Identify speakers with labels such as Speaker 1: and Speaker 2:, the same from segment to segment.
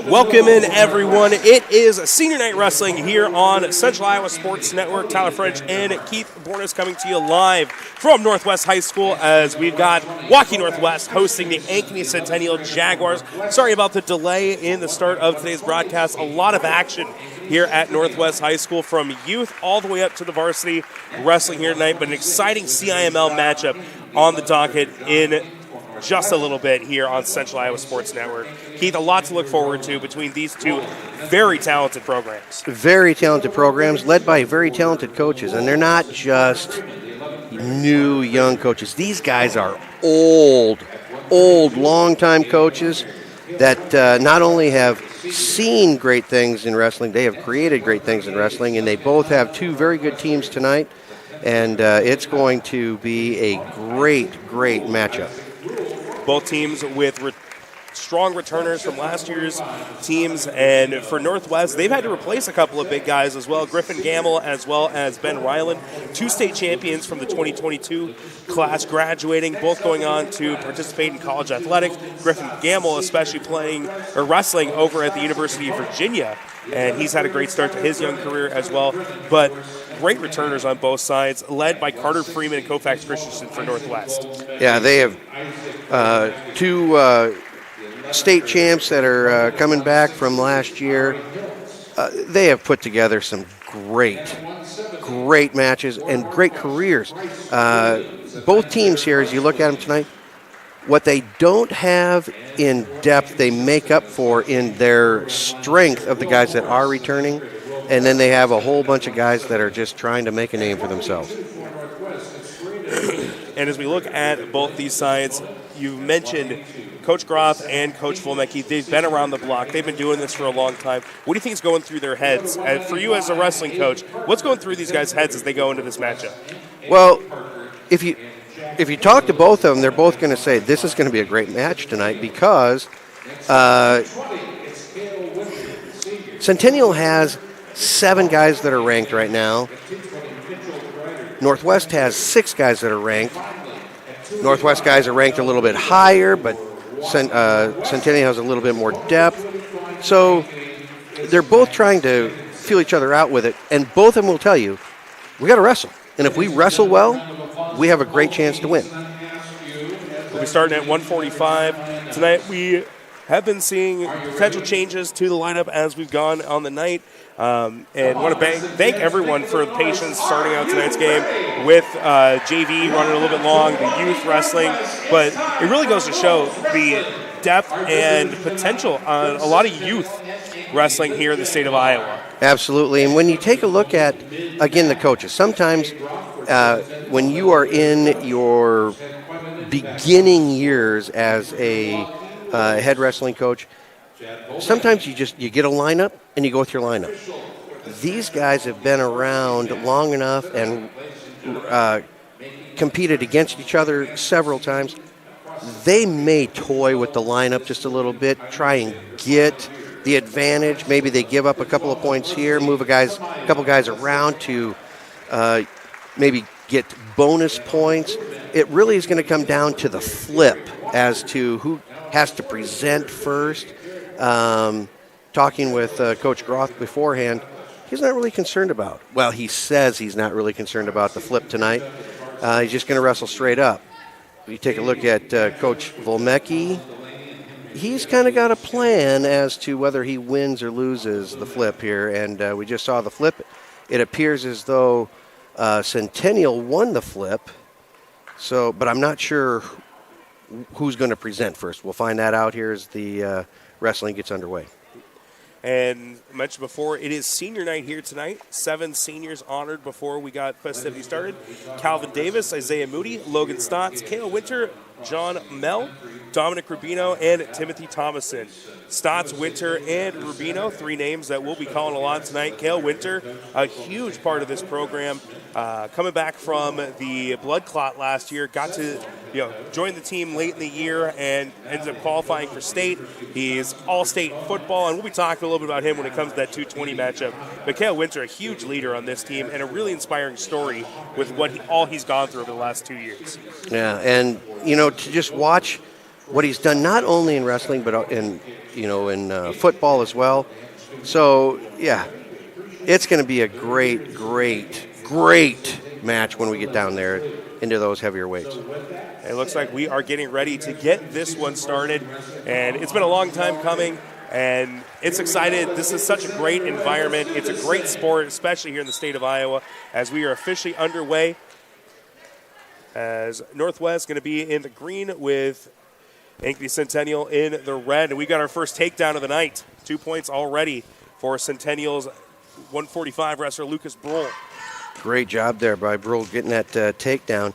Speaker 1: Welcome in, everyone. It is Senior Night Wrestling here on Central Iowa Sports Network. Tyler French and Keith Bornas coming to you live from Northwest High School as we've got Waukee Northwest hosting the Ankeny Centennial Jaguars. Sorry about the delay in the start of today's broadcast. A lot of action here at Northwest High School from youth all the way up to the varsity wrestling here tonight, but an exciting CIML matchup on the docket in just a little bit here on Central Iowa Sports Network. Keith, a lot to look forward to between these two very talented programs.
Speaker 2: Very talented programs led by very talented coaches, and they're not just new, young coaches. These guys are old, long-time coaches that not only have seen great things in wrestling, they have created great things in wrestling, and they both have two very good teams tonight, and it's going to be a great matchup.
Speaker 1: Both teams with strong returners from last year's teams, and for Northwest, they've had to replace a couple of big guys as well. Griffin Gamble as well as Ben Ryland, two state champions from the 2022 class graduating, both going on to participate in college athletics. Griffin Gamble especially wrestling over at the University of Virginia, and he's had a great start to his young career as well. But great returners on both sides, led by Carter Freeman and Koufax Christensen for Northwest.
Speaker 2: Yeah, they have two state champs that are coming back from last year. They have put together some great matches and great careers. Both teams here, as you look at them tonight, what they don't have in depth, they make up for in their strength of the guys that are returning. And then they have a whole bunch of guys that are just trying to make a name for themselves.
Speaker 1: And as we look at both these sides, you mentioned Coach Groff and Coach Volmecki. They've been around the block. They've been doing this for a long time. What do you think is going through their heads? And for you as a wrestling coach, what's going through these guys' heads as they go into this matchup?
Speaker 2: Well, if you talk to both of them, they're both going to say this is going to be a great match tonight because Centennial has 7 guys that are ranked right now. Northwest has 6 guys that are ranked. Northwest guys are ranked a little bit higher, but Centennial has a little bit more depth. So they're both trying to feel each other out with it, and both of them will tell you, we got to wrestle. And if we wrestle well, we have a great chance to win.
Speaker 1: We'll be starting at 145. Tonight we have been seeing potential changes to the lineup as we've gone on the night. And want to thank everyone for the patience starting out tonight's game with JV running a little bit long, the youth wrestling. But it really goes to show the depth and potential on a lot of youth wrestling here in the state of Iowa.
Speaker 2: Absolutely. And when you take a look at, again, the coaches, sometimes when you are in your beginning years as a head wrestling coach, sometimes you get a lineup and you go with your lineup. These guys have been around long enough and competed against each other several times. They may toy with the lineup just a little bit, try and get the advantage. Maybe they give up a couple of points here, move a couple guys around to maybe get bonus points. It really is going to come down to the flip as to who has to present first. Talking with Coach Groth beforehand, he's not really concerned about. Well, he says he's not really concerned about the flip tonight. He's just going to wrestle straight up. You take a look at Coach Volmecki. He's kind of got a plan as to whether he wins or loses the flip here, and we just saw the flip. It appears as though Centennial won the flip, but I'm not sure who's going to present first. We'll find that out here as the wrestling gets underway.
Speaker 1: And I mentioned before, it is senior night here tonight. 7 seniors honored before we got festivities started. Calvin Davis, Isaiah Moody, Logan Stotts, Kale Winter, John Mell, Dominic Rubino, and Timothy Thomason. Stotts, Winter, and Rubino, 3 names that we'll be calling a lot tonight. Kale Winter, a huge part of this program, coming back from the blood clot last year, got to join the team late in the year and ended up qualifying for state. He's all-state football, and we'll be talking a little bit about him when it comes to that 220 matchup. But Kale Winter, a huge leader on this team, and a really inspiring story with all he's gone through over the last 2 years.
Speaker 2: Yeah, and to just watch what he's done, not only in wrestling but in football as well. So yeah, it's going to be a great match when we get down there into those heavier weights.
Speaker 1: It looks like we are getting ready to get this one started, and it's been a long time coming, and it's excited. This is such a great environment. It's a great sport, especially here in the state of Iowa, as we are officially underway. As Northwest going to be in the green with Ankeny Centennial in the red. And we got our first takedown of the night. 2 points already for Centennial's 145 wrestler Lucas Brohl.
Speaker 2: Great job there by Brohl getting that takedown.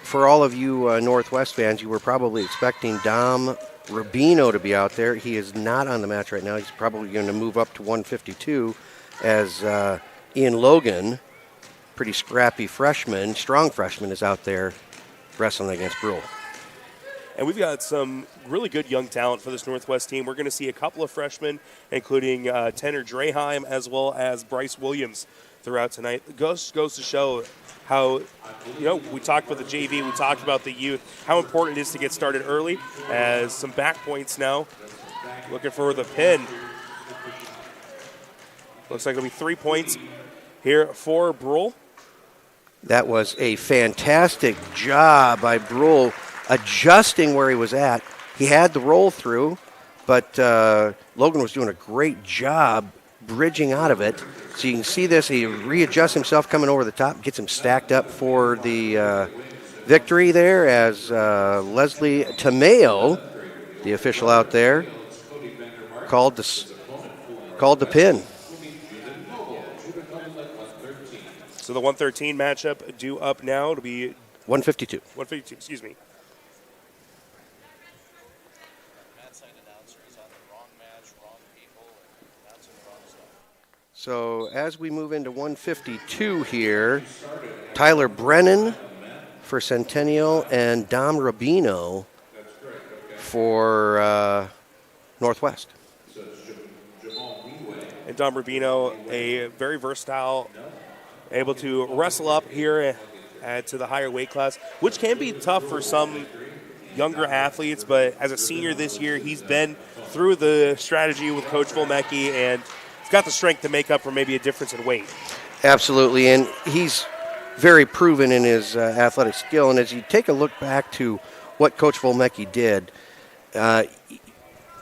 Speaker 2: For all of you Northwest fans, you were probably expecting Dom Rubino to be out there. He is not on the match right now. He's probably going to move up to 152 as Ian Logan, pretty scrappy freshman, strong freshman, is out there wrestling against Brohl.
Speaker 1: And we've got some really good young talent for this Northwest team. We're going to see a couple of freshmen, including Tanner Draheim as well as Bryce Williams throughout tonight. It goes to show how, we talked about the JV, we talked about the youth, how important it is to get started early. As some back points now, looking for the pin. Looks like it'll be 3 points here for Brohl.
Speaker 2: That was a fantastic job by Brohl, adjusting where he was at. He had the roll through, but Logan was doing a great job bridging out of it. So you can see this. He readjusts himself coming over the top, gets him stacked up for the victory there as Leslie Tomeo, the official out there, called the pin.
Speaker 1: So the 113 matchup due up now to be
Speaker 2: 152.
Speaker 1: 152, excuse me.
Speaker 2: So as we move into 152 here, Tyler Brennan for Centennial and Dom Rubino for Northwest.
Speaker 1: And Dom Rubino, a very versatile, able to wrestle up here to the higher weight class, which can be tough for some younger athletes. But as a senior this year, he's been through the strategy with Coach Volmecki, and he's got the strength to make up for maybe a difference in weight.
Speaker 2: Absolutely, and he's very proven in his athletic skill. And as you take a look back to what Coach Volmecki did,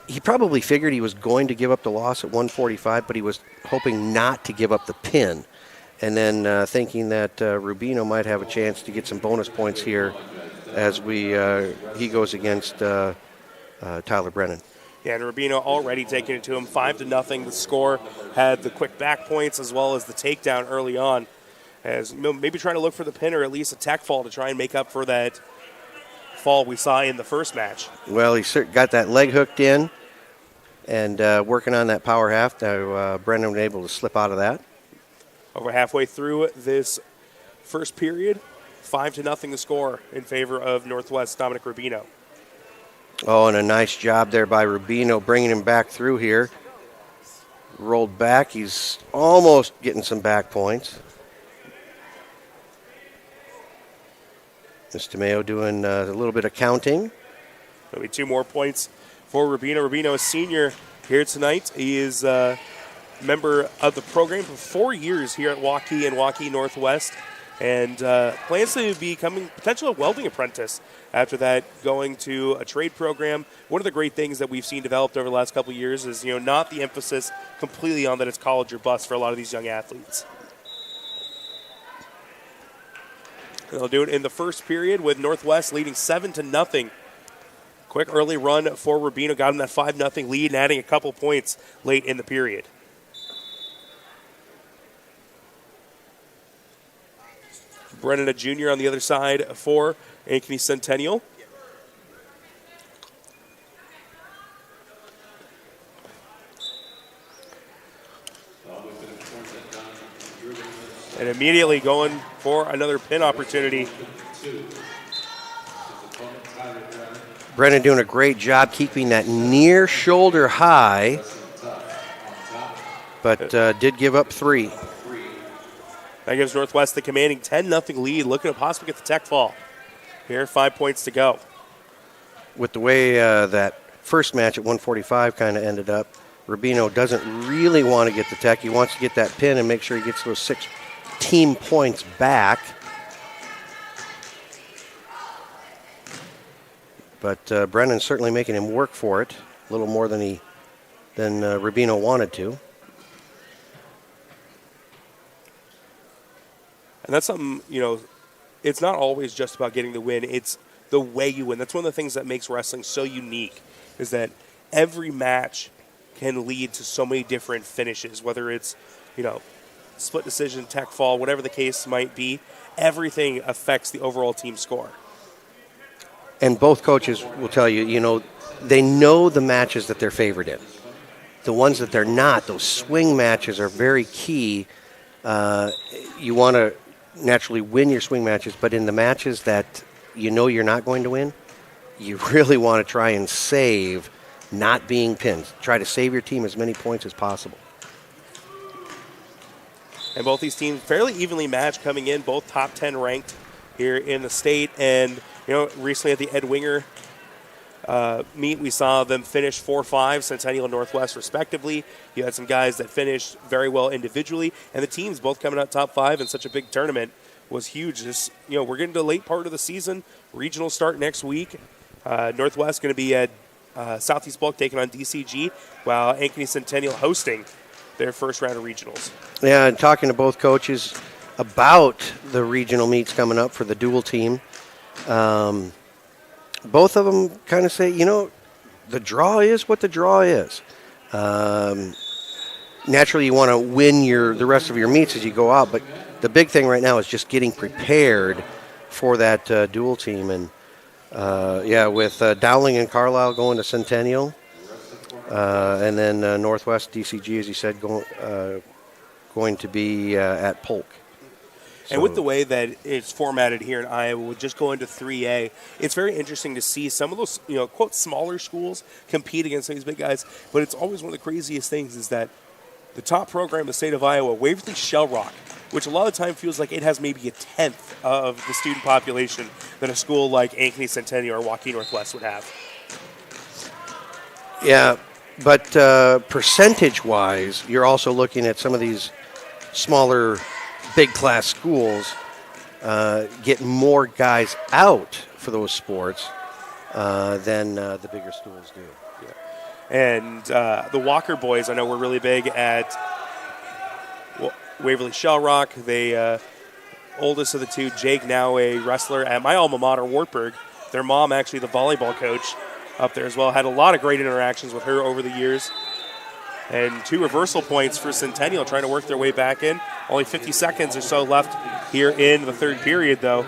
Speaker 2: he probably figured he was going to give up the loss at 145, but he was hoping not to give up the pin. And then thinking that Rubino might have a chance to get some bonus points here as he goes against Tyler Brennan.
Speaker 1: Yeah, and Rubino already taking it to him 5-0. The score had the quick back points as well as the takedown early on, as maybe trying to look for the pin or at least a tech fall to try and make up for that fall we saw in the first match.
Speaker 2: Well, he got that leg hooked in and working on that power half. Now Brennan was able to slip out of that.
Speaker 1: Over halfway through this first period, 5-0 the score in favor of Northwest Dominic Rubino.
Speaker 2: Oh, and a nice job there by Rubino bringing him back through here. Rolled back. He's almost getting some back points. Mr. Mayo doing a little bit of counting.
Speaker 1: There'll be 2 more points for Rubino. Rubino, a senior here tonight. He is a member of the program for 4 years here at Waukee and Waukee Northwest, and plans to becoming potentially a welding apprentice after that, going to a trade program. One of the great things that we've seen developed over the last couple of years is, not the emphasis completely on that it's college or bust for a lot of these young athletes. And they'll do it in the first period with Northwest leading 7-0. Quick early run for Rubino, got him that 5-0 lead and adding a couple points late in the period. Brennan, a junior on the other side for Ankeny Centennial. And immediately going for another pin opportunity.
Speaker 2: Brennan doing a great job keeping that near shoulder high, but did give up 3.
Speaker 1: That gives Northwest the commanding 10-0 lead, looking to possibly get the tech fall. Here, 5 points to go.
Speaker 2: With the way that first match at 145 kind of ended up, Rubino doesn't really want to get the tech. He wants to get that pin and make sure he gets those 6 team points back. But Brennan's certainly making him work for it a little more than Rubino wanted to.
Speaker 1: And that's something, it's not always just about getting the win. It's the way you win. That's one of the things that makes wrestling so unique, is that every match can lead to so many different finishes, whether it's, split decision, tech fall, whatever the case might be. Everything affects the overall team score.
Speaker 2: And both coaches will tell you, they know the matches that they're favored in. The ones that they're not, those swing matches are very key. You want to naturally win your swing matches, but in the matches that you're not going to win, you really want to try and save not being pinned. Try to save your team as many points as possible.
Speaker 1: And both these teams fairly evenly matched coming in, both top 10 ranked here in the state. And, recently at the Ed Winger meet, we saw them finish 4-5, Centennial and Northwest respectively. You had some guys that finished very well individually, and the teams both coming out top 5 in such a big tournament was huge. Just, we're getting to the late part of the season. Regional start next week. Northwest going to be at Southeast Bulk taking on DCG, while Ankeny Centennial hosting their first round of regionals.
Speaker 2: Yeah, and talking to both coaches about the regional meets coming up for the dual team, both of them kind of say, the draw is what the draw is. Naturally, you want to win the rest of your meets as you go out, but the big thing right now is just getting prepared for that dual team. And with Dowling and Carlisle going to Centennial, and then Northwest DCG, as you said, going to be at Polk.
Speaker 1: And with the way that it's formatted here in Iowa, we'll just go into 3A. It's very interesting to see some of those, quote, smaller schools compete against some of these big guys. But it's always one of the craziest things is that the top program in the state of Iowa, Waverly Shell Rock, which a lot of the time feels like it has maybe a tenth of the student population that a school like Ankeny, Centennial, or Waukee Northwest would have.
Speaker 2: Yeah, but percentage-wise, you're also looking at some of these smaller, big-class schools get more guys out for those sports than the bigger schools do.
Speaker 1: And the Walker boys, I know, were really big at Waverly Shell Rock. They oldest of the two, Jake, now a wrestler at my alma mater, Wartburg. Their mom, actually the volleyball coach up there as well. Had a lot of great interactions with her over the years. And 2 reversal points for Centennial, trying to work their way back in. Only 50 seconds or so left here in the third period, though.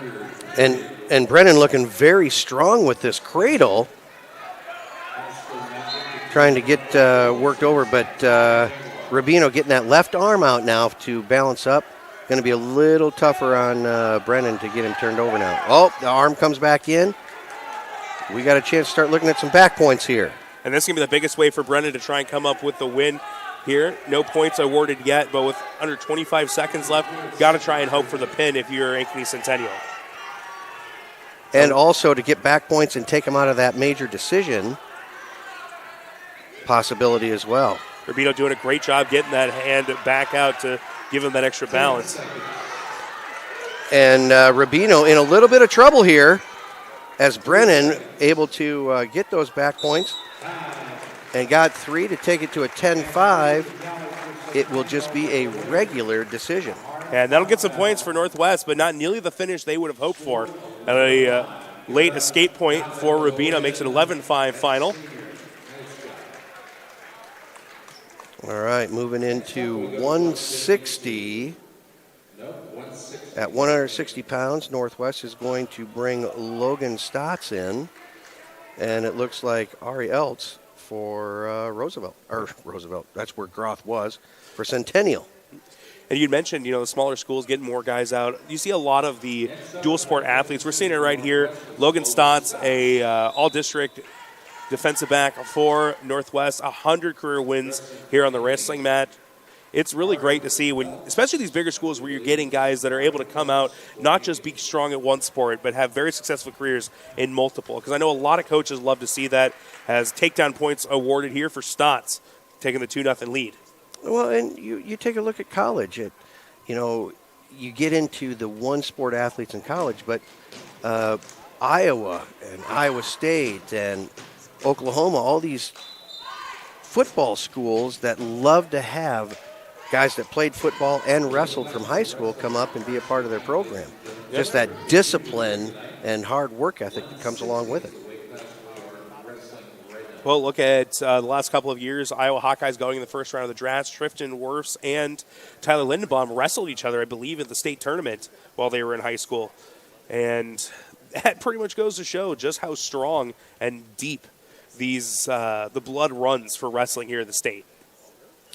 Speaker 2: And Brennan looking very strong with this cradle. Trying to get worked over, but Rubino getting that left arm out now to balance up. Going to be a little tougher on Brennan to get him turned over now. Oh, the arm comes back in. We got a chance to start looking at some back points here.
Speaker 1: And this is going to be the biggest way for Brennan to try and come up with the win here. No points awarded yet, but with under 25 seconds left, got to try and hope for the pin if you're Ankeny Centennial.
Speaker 2: And also to get back points and take him out of that major decision possibility as well.
Speaker 1: Rubino doing a great job getting that hand back out to give him that extra balance.
Speaker 2: And Rubino in a little bit of trouble here as Brennan able to get those back points and got 3 to take it to a 10-5. It will just be a regular decision.
Speaker 1: And that'll get some points for Northwest, but not nearly the finish they would have hoped for. A late escape point for Rubino makes it 11-5 final.
Speaker 2: All right, moving into 160. At 160 pounds, Northwest is going to bring Logan Stotts in. And it looks like Ari Eltz for Roosevelt. That's where Groth was, for Centennial.
Speaker 1: And you mentioned, the smaller schools getting more guys out. You see a lot of the dual sport athletes. We're seeing it right here. Logan Stotts, a all-district defensive back for Northwest, 100 career wins here on the wrestling mat. It's really great to see, when, especially these bigger schools where you're getting guys that are able to come out, not just be strong at one sport, but have very successful careers in multiple. Because I know a lot of coaches love to see that, as takedown points awarded here for Stotts, taking the 2-0 lead.
Speaker 2: Well, and you take a look at college. You get into the one-sport athletes in college, but Iowa and Iowa State and Oklahoma, all these football schools that love to have guys that played football and wrestled from high school come up and be a part of their program. Just that discipline and hard work ethic that comes along with it.
Speaker 1: Well, look at the last couple of years. Iowa Hawkeyes going in the first round of the draft. Trifton Wirfs and Tyler Lindenbaum wrestled each other, I believe, in the state tournament while they were in high school. And that pretty much goes to show just how strong and deep the blood runs for wrestling here in the state.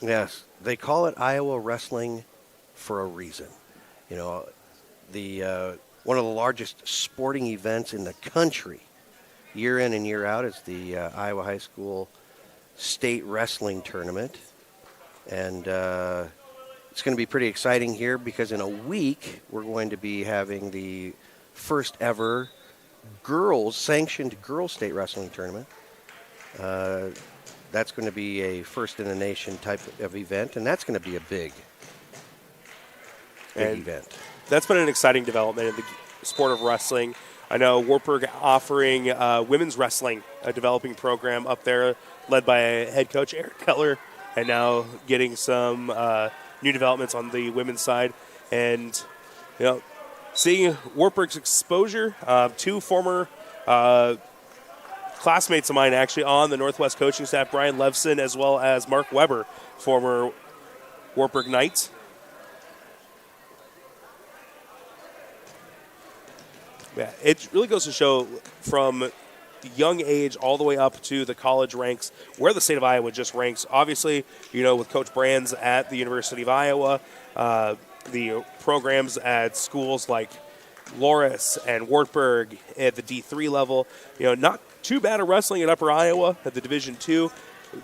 Speaker 2: Yes, they call it Iowa wrestling for a reason. One of the largest sporting events in the country, year in and year out, is the Iowa High School State Wrestling Tournament. And it's going to be pretty exciting here because in a week we're going to be having the first ever sanctioned girls state wrestling tournament. That's going to be a first-in-the-nation type of event, and that's going to be a big event. That's
Speaker 1: been an exciting development in the sport of wrestling. I know Wartburg offering women's wrestling, a developing program up there led by head coach Eric Keller, and now getting some new developments on the women's side. And, seeing Wartburg's exposure, 2 former classmates of mine actually on the Northwest coaching staff, Brian Levson as well as Mark Weber, former Wartburg Knights. Yeah, it really goes to show from young age all the way up to the college ranks where the state of Iowa just ranks. Obviously, with Coach Brands at the University of Iowa, the programs at schools like Loris and Wartburg at the D3 level, not too bad at wrestling at Upper Iowa at the Division II.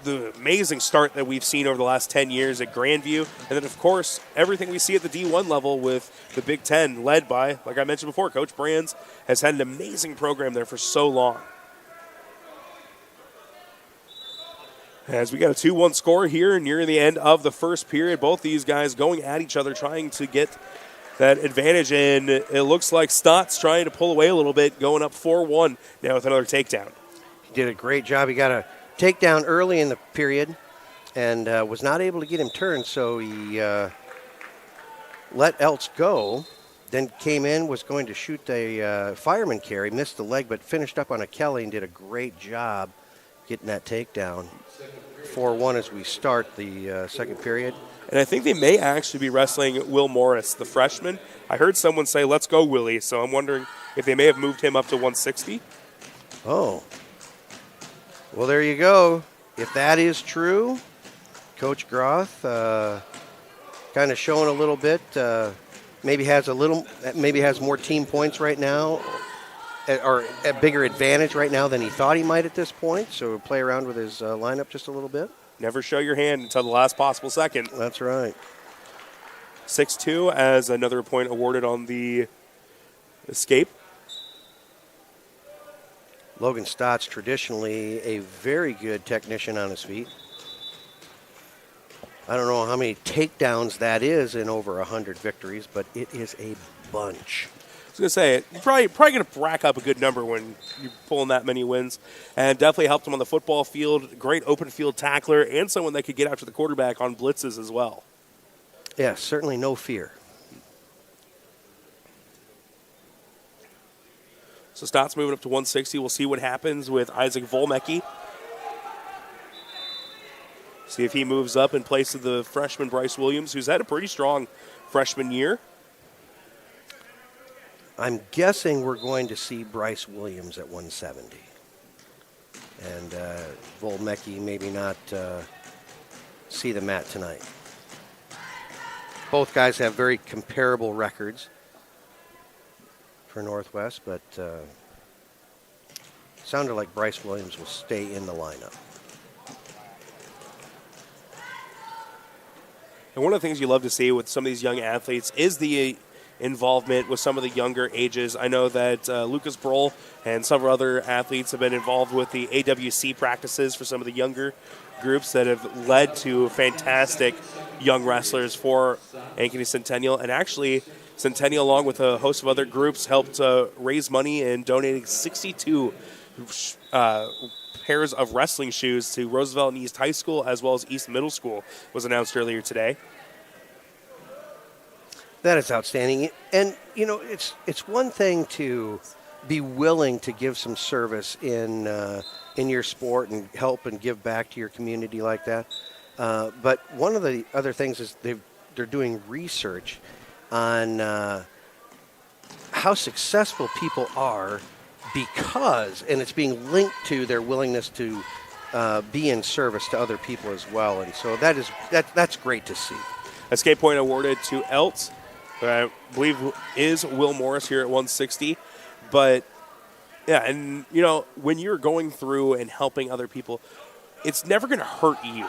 Speaker 1: the amazing start that we've seen over the last 10 years at Grandview. And then, of course, everything we see at the D1 level with the Big Ten, led by, like I mentioned before, Coach Brands has had an amazing program there for so long. As we got a 2-1 score here near the end of the first period, both these guys going at each other, trying to get that advantage, and it looks like Stott's trying to pull away a little bit, going up 4-1 now with another takedown.
Speaker 2: He did a great job. He got a takedown early in the period and was not able to get him turned, so he let Eltz go, then came in, was going to shoot a fireman carry, missed the leg, but finished up on a Kelly and did a great job getting that takedown. 4-1 as we start the second period.
Speaker 1: And I think they may actually be wrestling Will Morris, the freshman. I heard someone say, let's go, Willie. So I'm wondering if they may have moved him up to 160.
Speaker 2: Oh. Well, there you go. If that is true, Coach Groth kind of showing a little bit. Maybe has more team points right now, or a bigger advantage right now than he thought he might at this point. So play around with his lineup just a little bit.
Speaker 1: Never show your hand until the last possible second.
Speaker 2: That's right.
Speaker 1: 6-2 as another point awarded on the escape.
Speaker 2: Logan Stott's traditionally a very good technician on his feet. I don't know how many takedowns that is in over 100 victories, but it is a bunch.
Speaker 1: I was going to say, you're probably going to rack up a good number when you're pulling that many wins. And definitely helped him on the football field. Great open field tackler and someone that could get after the quarterback on blitzes as well.
Speaker 2: Yeah, certainly no fear.
Speaker 1: So Stott's moving up to 160. We'll see what happens with Isaac Volmecki. See if he moves up in place of the freshman Bryce Williams, who's had a pretty strong freshman year.
Speaker 2: I'm guessing we're going to see Bryce Williams at 170. And Volmecki maybe not see the mat tonight. Both guys have very comparable records for Northwest, but sounded like Bryce Williams will stay in the lineup.
Speaker 1: And one of the things you love to see with some of these young athletes is the involvement with some of the younger ages. I know that Lucas Brohl and several other athletes have been involved with the AWC practices for some of the younger groups that have led to fantastic young wrestlers for Ankeny Centennial. And actually, Centennial, along with a host of other groups, helped raise money and donating 62 pairs of wrestling shoes to Roosevelt and East High School, as well as East Middle School, was announced earlier today.
Speaker 2: That is outstanding. And, you know, it's one thing to be willing to give some service in your sport and help and give back to your community like that. But one of the other things is they're doing research on how successful people are because, and it's being linked to their willingness to be in service to other people as well. And so that's great to see.
Speaker 1: Escape point awarded to Eltz, who I believe is Will Morris here at 160. But, yeah, and, you know, when you're going through and helping other people, it's never going to hurt you.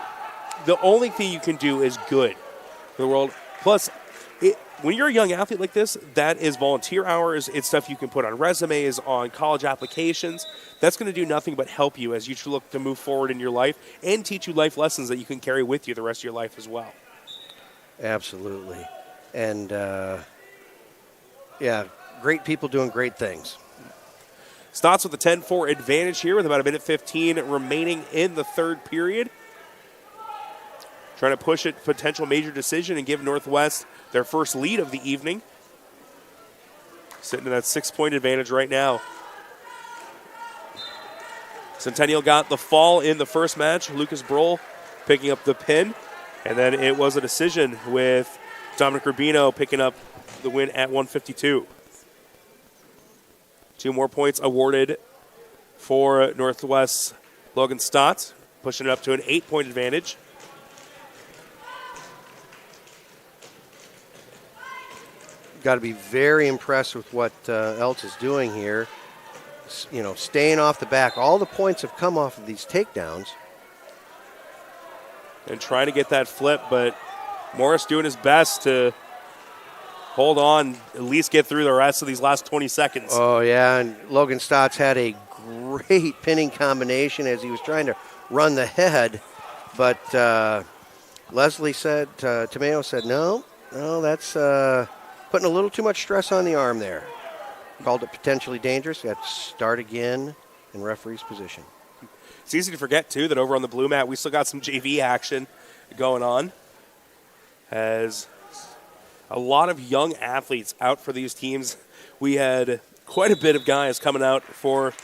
Speaker 1: The only thing you can do is good for the world. Plus, when you're a young athlete like this, that is volunteer hours. It's stuff you can put on resumes, on college applications. That's going to do nothing but help you as you look to move forward in your life and teach you life lessons that you can carry with you the rest of your life as well.
Speaker 2: Absolutely. And, yeah, great people doing great things.
Speaker 1: Stotts with a 10-4 advantage here with about a minute 15 remaining in the third period. Trying to push it, potential major decision, and give Northwest their first lead of the evening. Sitting in that 6-point advantage right now. Centennial got the fall in the first match. Lucas Brohl picking up the pin. And then it was a decision with Dominic Rubino picking up the win at 152. 2 more points awarded for Northwest's Logan Stott, pushing it up to an 8-point advantage.
Speaker 2: Got to be very impressed with what Eltz is doing here. You know, staying off the back. All the points have come off of these takedowns.
Speaker 1: and trying to get that flip, but Morris doing his best to hold on, at least get through the rest of these last 20 seconds.
Speaker 2: Oh, yeah, and Logan Stotts had a great pinning combination as he was trying to run the head, but Leslie said, Tomeo said, no, that's putting a little too much stress on the arm there. Called it potentially dangerous. Got to start again in referee's position.
Speaker 1: It's easy to forget, too, that over on the blue mat, we still got some JV action going on, as a lot of young athletes out for these teams. We had quite a bit of guys coming out for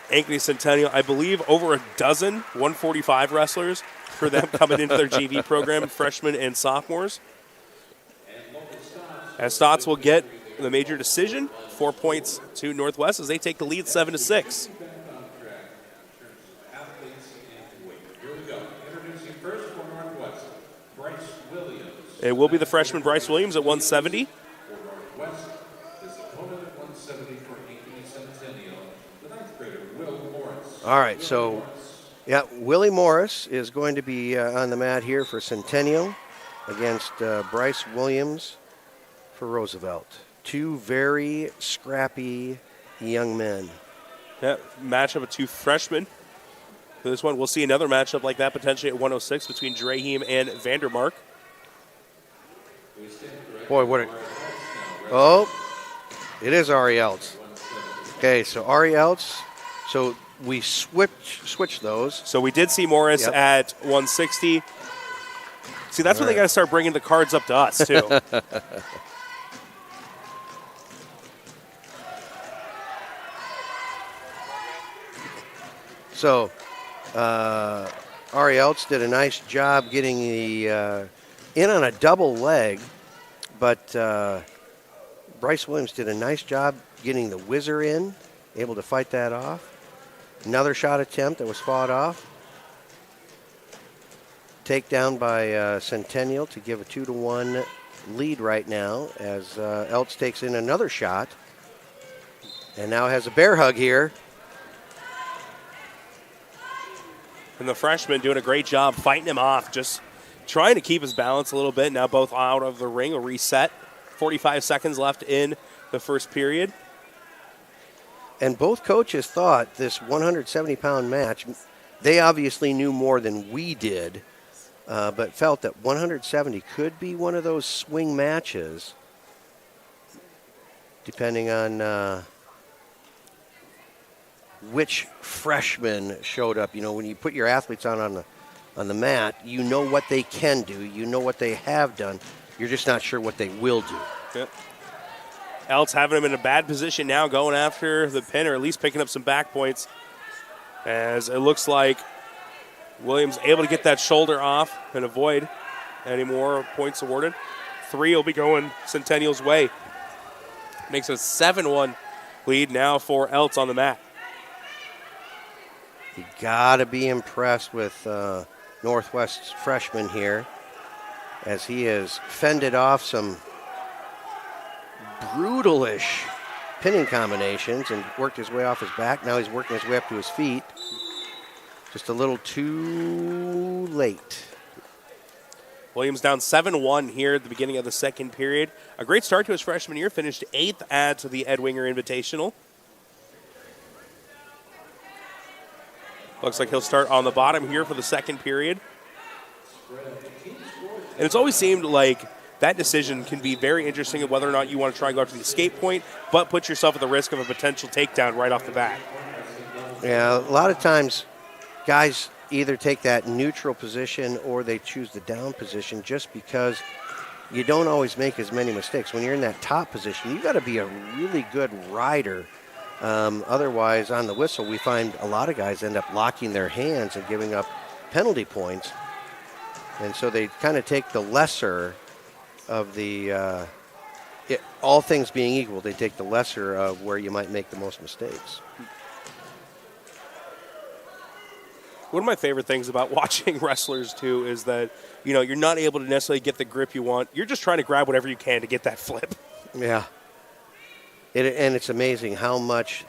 Speaker 1: Ankeny Centennial. I believe over a dozen 145 wrestlers for them coming into their JV program, freshmen and sophomores. As Stotts will get the major decision, 4 points to Northwest as they take the lead 7-6. It will be the freshman Bryce Williams at 170.
Speaker 2: All right, so, yeah, Willie Morris is going to be on the mat here for Centennial against Bryce Williams for Roosevelt. Two very scrappy young men.
Speaker 1: Yeah, matchup of two freshmen. For this one, we'll see another matchup like that potentially at 106 between Draheim and Vandermark.
Speaker 2: Boy, it is Ari Eltz. Okay, so Ari Eltz. So we switched those.
Speaker 1: So we did see Morris at 160. See, that's when they got to start bringing the cards up to us, too.
Speaker 2: So Ari Eltz did a nice job getting the in on a double leg, but Bryce Williams did a nice job getting the whizzer in, able to fight that off. Another shot attempt that was fought off. Takedown by Centennial to give a 2-1 lead right now as Eltz takes in another shot and now has a bear hug here.
Speaker 1: And the freshman doing a great job fighting him off, just trying to keep his balance a little bit. Now both out of the ring, a reset. 45 seconds left in the first period.
Speaker 2: And both coaches thought this 170-pound match, they obviously knew more than we did, but felt that 170 could be one of those swing matches, depending on which freshman showed up. You know, when you put your athletes on the mat, you know what they can do, you know what they have done. You're just not sure what they will do.
Speaker 1: Yep. Eltz having him in a bad position now, going after the pin, or at least picking up some back points, as it looks like Williams able to get that shoulder off and avoid any more points awarded. 3 will be going Centennial's way. Makes it a 7-1 lead now for Eltz on the mat.
Speaker 2: You got to be impressed with Northwest's freshman here, as he has fended off some brutalish pinning combinations and worked his way off his back. Now he's working his way up to his feet. Just a little too late.
Speaker 1: Williams down 7-1 here at the beginning of the second period. A great start to his freshman year. Finished 8th at the Ed Winger Invitational. Looks like he'll start on the bottom here for the second period. And it's always seemed like that decision can be very interesting of whether or not you want to try and go up to the escape point, but put yourself at the risk of a potential takedown right off the bat.
Speaker 2: Yeah, a lot of times guys either take that neutral position or they choose the down position just because you don't always make as many mistakes. When you're in that top position, you got to be a really good rider. Otherwise, on the whistle, we find a lot of guys end up locking their hands and giving up penalty points. And so they kind of take the lesser of the, all things being equal, they take the lesser of where you might make the most mistakes.
Speaker 1: One of my favorite things about watching wrestlers, too, is that, you know, you're not able to necessarily get the grip you want. You're just trying to grab whatever you can to get that flip.
Speaker 2: Yeah. And it's amazing how much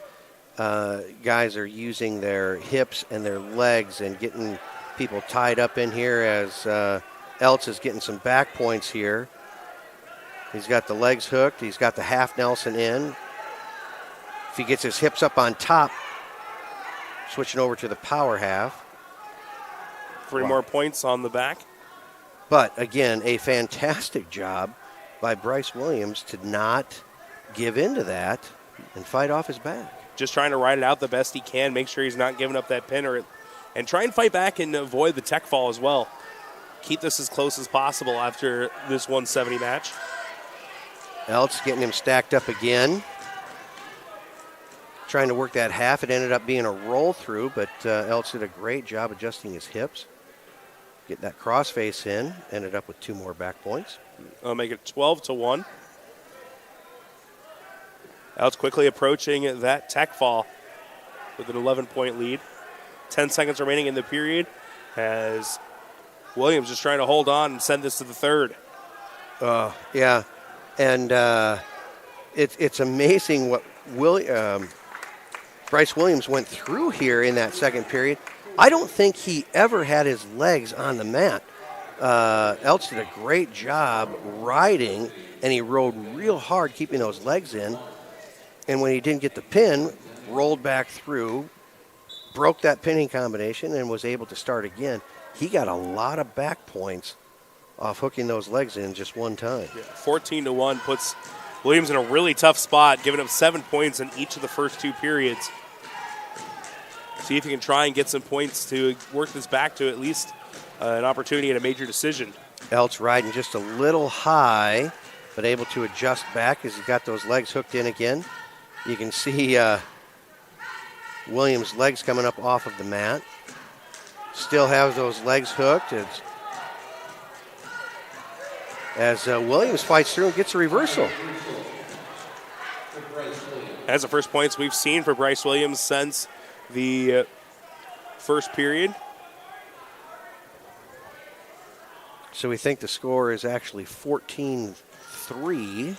Speaker 2: guys are using their hips and their legs and getting people tied up in here as Eltz is getting some back points here. He's got the legs hooked. He's got the half Nelson in. If he gets his hips up on top, switching over to the power half.
Speaker 1: 3 more points on the back.
Speaker 2: But again, a fantastic job by Bryce Williams to not give in to that and fight off his back.
Speaker 1: Just trying to ride it out the best he can, make sure he's not giving up that pin, and try and fight back and avoid the tech fall as well. Keep this as close as possible after this 170 match.
Speaker 2: Eltz getting him stacked up again. Trying to work that half. It ended up being a roll through, but Eltz did a great job adjusting his hips. Get that crossface in. Ended up with 2 more back points.
Speaker 1: I'll make it 12-1. Eltz quickly approaching that tech fall with an 11-point lead. 10 seconds remaining in the period as Williams is trying to hold on and send this to the third.
Speaker 2: Yeah, and it's amazing what Bryce Williams went through here in that second period. I don't think he ever had his legs on the mat. Eltz did a great job riding, and he rode real hard keeping those legs in. And when he didn't get the pin, rolled back through, broke that pinning combination, and was able to start again. He got a lot of back points off hooking those legs in just one time.
Speaker 1: Yeah, 14-1 puts Williams in a really tough spot, giving him 7 points in each of the first 2 periods. See if he can try and get some points to work this back to at least an opportunity at a major decision.
Speaker 2: Eltz riding just a little high, but able to adjust back as he got those legs hooked in again. You can see Williams' legs coming up off of the mat. Still has those legs hooked as Williams fights through and gets a reversal.
Speaker 1: That's the first points we've seen for Bryce Williams since the first period.
Speaker 2: So we think the score is actually 14-3.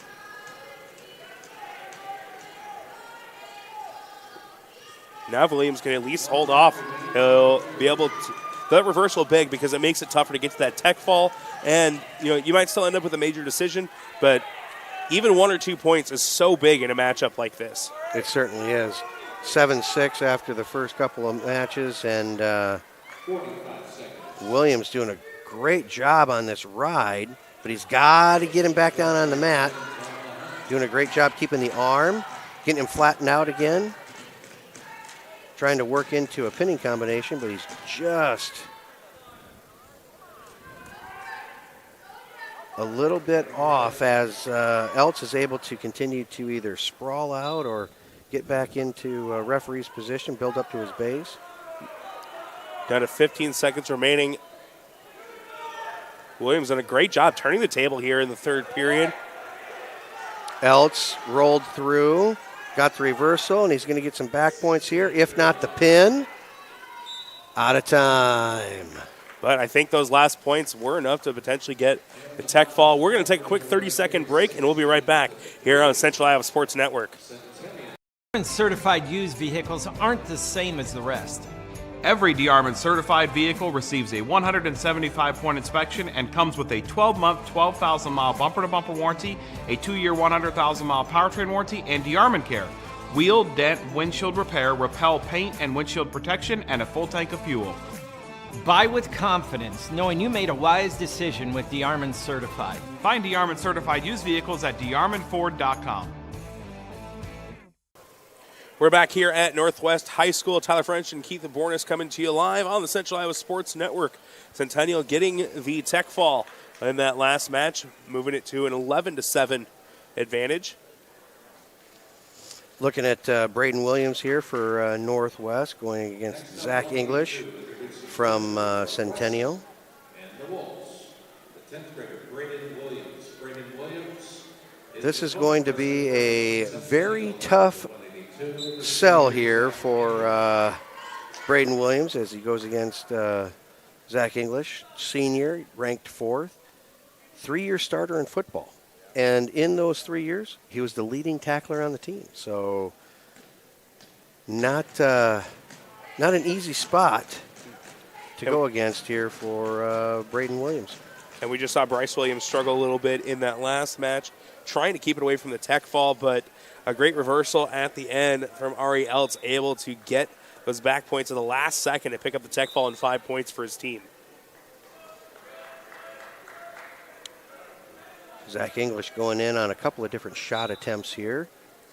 Speaker 1: Now if Williams can at least hold off, he'll be able to. That reversal big because it makes it tougher to get to that tech fall, and you might still end up with a major decision, but even 1 or 2 points is so big in a matchup like this.
Speaker 2: It certainly is. 7-6 after the first couple of matches, and Williams doing a great job on this ride, but he's got to get him back down on the mat. Doing a great job keeping the arm, getting him flattened out again. Trying to work into a pinning combination, but he's just a little bit off as Eltz is able to continue to either sprawl out or get back into a referee's position, build up to his base.
Speaker 1: Down to 15 seconds remaining. Williams done a great job turning the table here in the third period.
Speaker 2: Eltz rolled through. Got the reversal, and he's going to get some back points here. If not the pin, out of time.
Speaker 1: But I think those last points were enough to potentially get the tech fall. We're going to take a quick 30-second break, and we'll be right back here on Central Iowa Sports Network.
Speaker 3: Certified used vehicles aren't the same as the rest.
Speaker 4: Every DeArmond certified vehicle receives a 175-point inspection and comes with a 12-month, 12,000-mile bumper-to-bumper warranty, a 2-year, 100,000-mile powertrain warranty, and DeArmond Care. Wheel, dent, windshield repair, repel paint and windshield protection, and a full tank of fuel.
Speaker 3: Buy with confidence, knowing you made a wise decision with DeArmond Certified.
Speaker 4: Find DeArmond certified used vehicles at DeArmondFord.com.
Speaker 1: We're back here at Northwest High School. Tyler French and Keith Bornas coming to you live on the Central Iowa Sports Network. Centennial getting the tech fall in that last match, moving it to an 11-7 advantage.
Speaker 2: Looking at Braden Williams here for Northwest, going against Zach English from Centennial.
Speaker 5: And the Wolves, the 10th grader, Braden Williams. Braden Williams.
Speaker 2: This is going to be a very tough sell here for Braden Williams as he goes against Zach English, senior, ranked 4th, 3-year starter in football. And in those 3 years, he was the leading tackler on the team. So not an easy spot to go against here for Braden Williams.
Speaker 1: And we just saw Bryce Williams struggle a little bit in that last match, trying to keep it away from the tech fall, but a great reversal at the end from Ari Eltz, able to get those back points at the last second to pick up the tech fall and 5 points for his team.
Speaker 2: Zach English going in on a couple of different shot attempts here,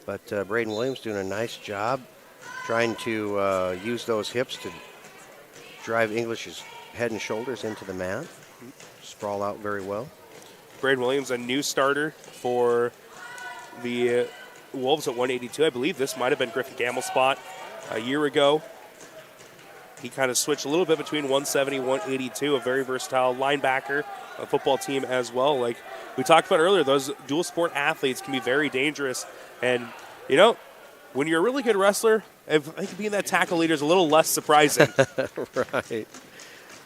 Speaker 2: but Braden Williams doing a nice job trying to use those hips to drive English's head and shoulders into the mat. Sprawl out very well.
Speaker 1: Braden Williams, a new starter for the Wolves at 182. I believe this might have been Griffin Gamble's spot a year ago. He kind of switched a little bit between 170 and 182, a very versatile linebacker, a football team as well. Like we talked about earlier, those dual sport athletes can be very dangerous. And, you know, when you're a really good wrestler, I think being that tackle leader is a little less surprising.
Speaker 2: Right.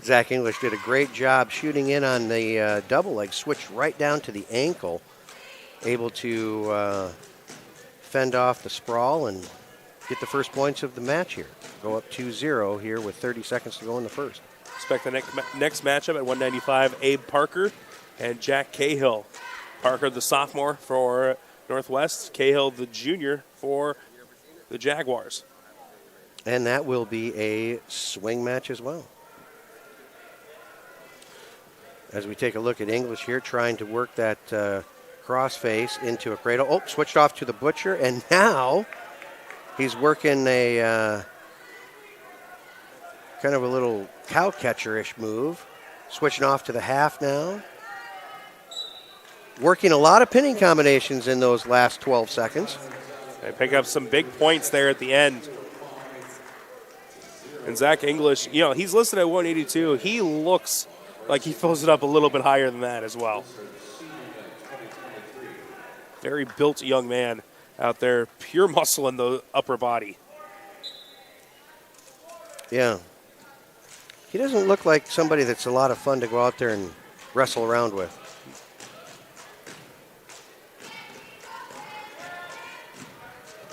Speaker 2: Zach English did a great job shooting in on the double leg, switched right down to the ankle, able to fend off the sprawl and get the first points of the match here. Go up 2-0 here with 30 seconds to go in the first.
Speaker 1: Expect the next matchup at 195, Abe Parker and Jack Cahill. Parker, the sophomore for Northwest, Cahill, the junior for the Jaguars.
Speaker 2: And that will be a swing match as well. As we take a look at English here, trying to work that crossface into a cradle. Oh, switched off to the butcher, and now he's working a kind of a little cow catcher-ish move. Switching off to the half now. Working a lot of pinning combinations in those last 12 seconds.
Speaker 1: They pick up some big points there at the end. And Zach English, you know, he's listed at 182. He looks like he fills it up a little bit higher than that as well. Very built young man out there. Pure muscle in the upper body.
Speaker 2: Yeah. He doesn't look like somebody that's a lot of fun to go out there and wrestle around with.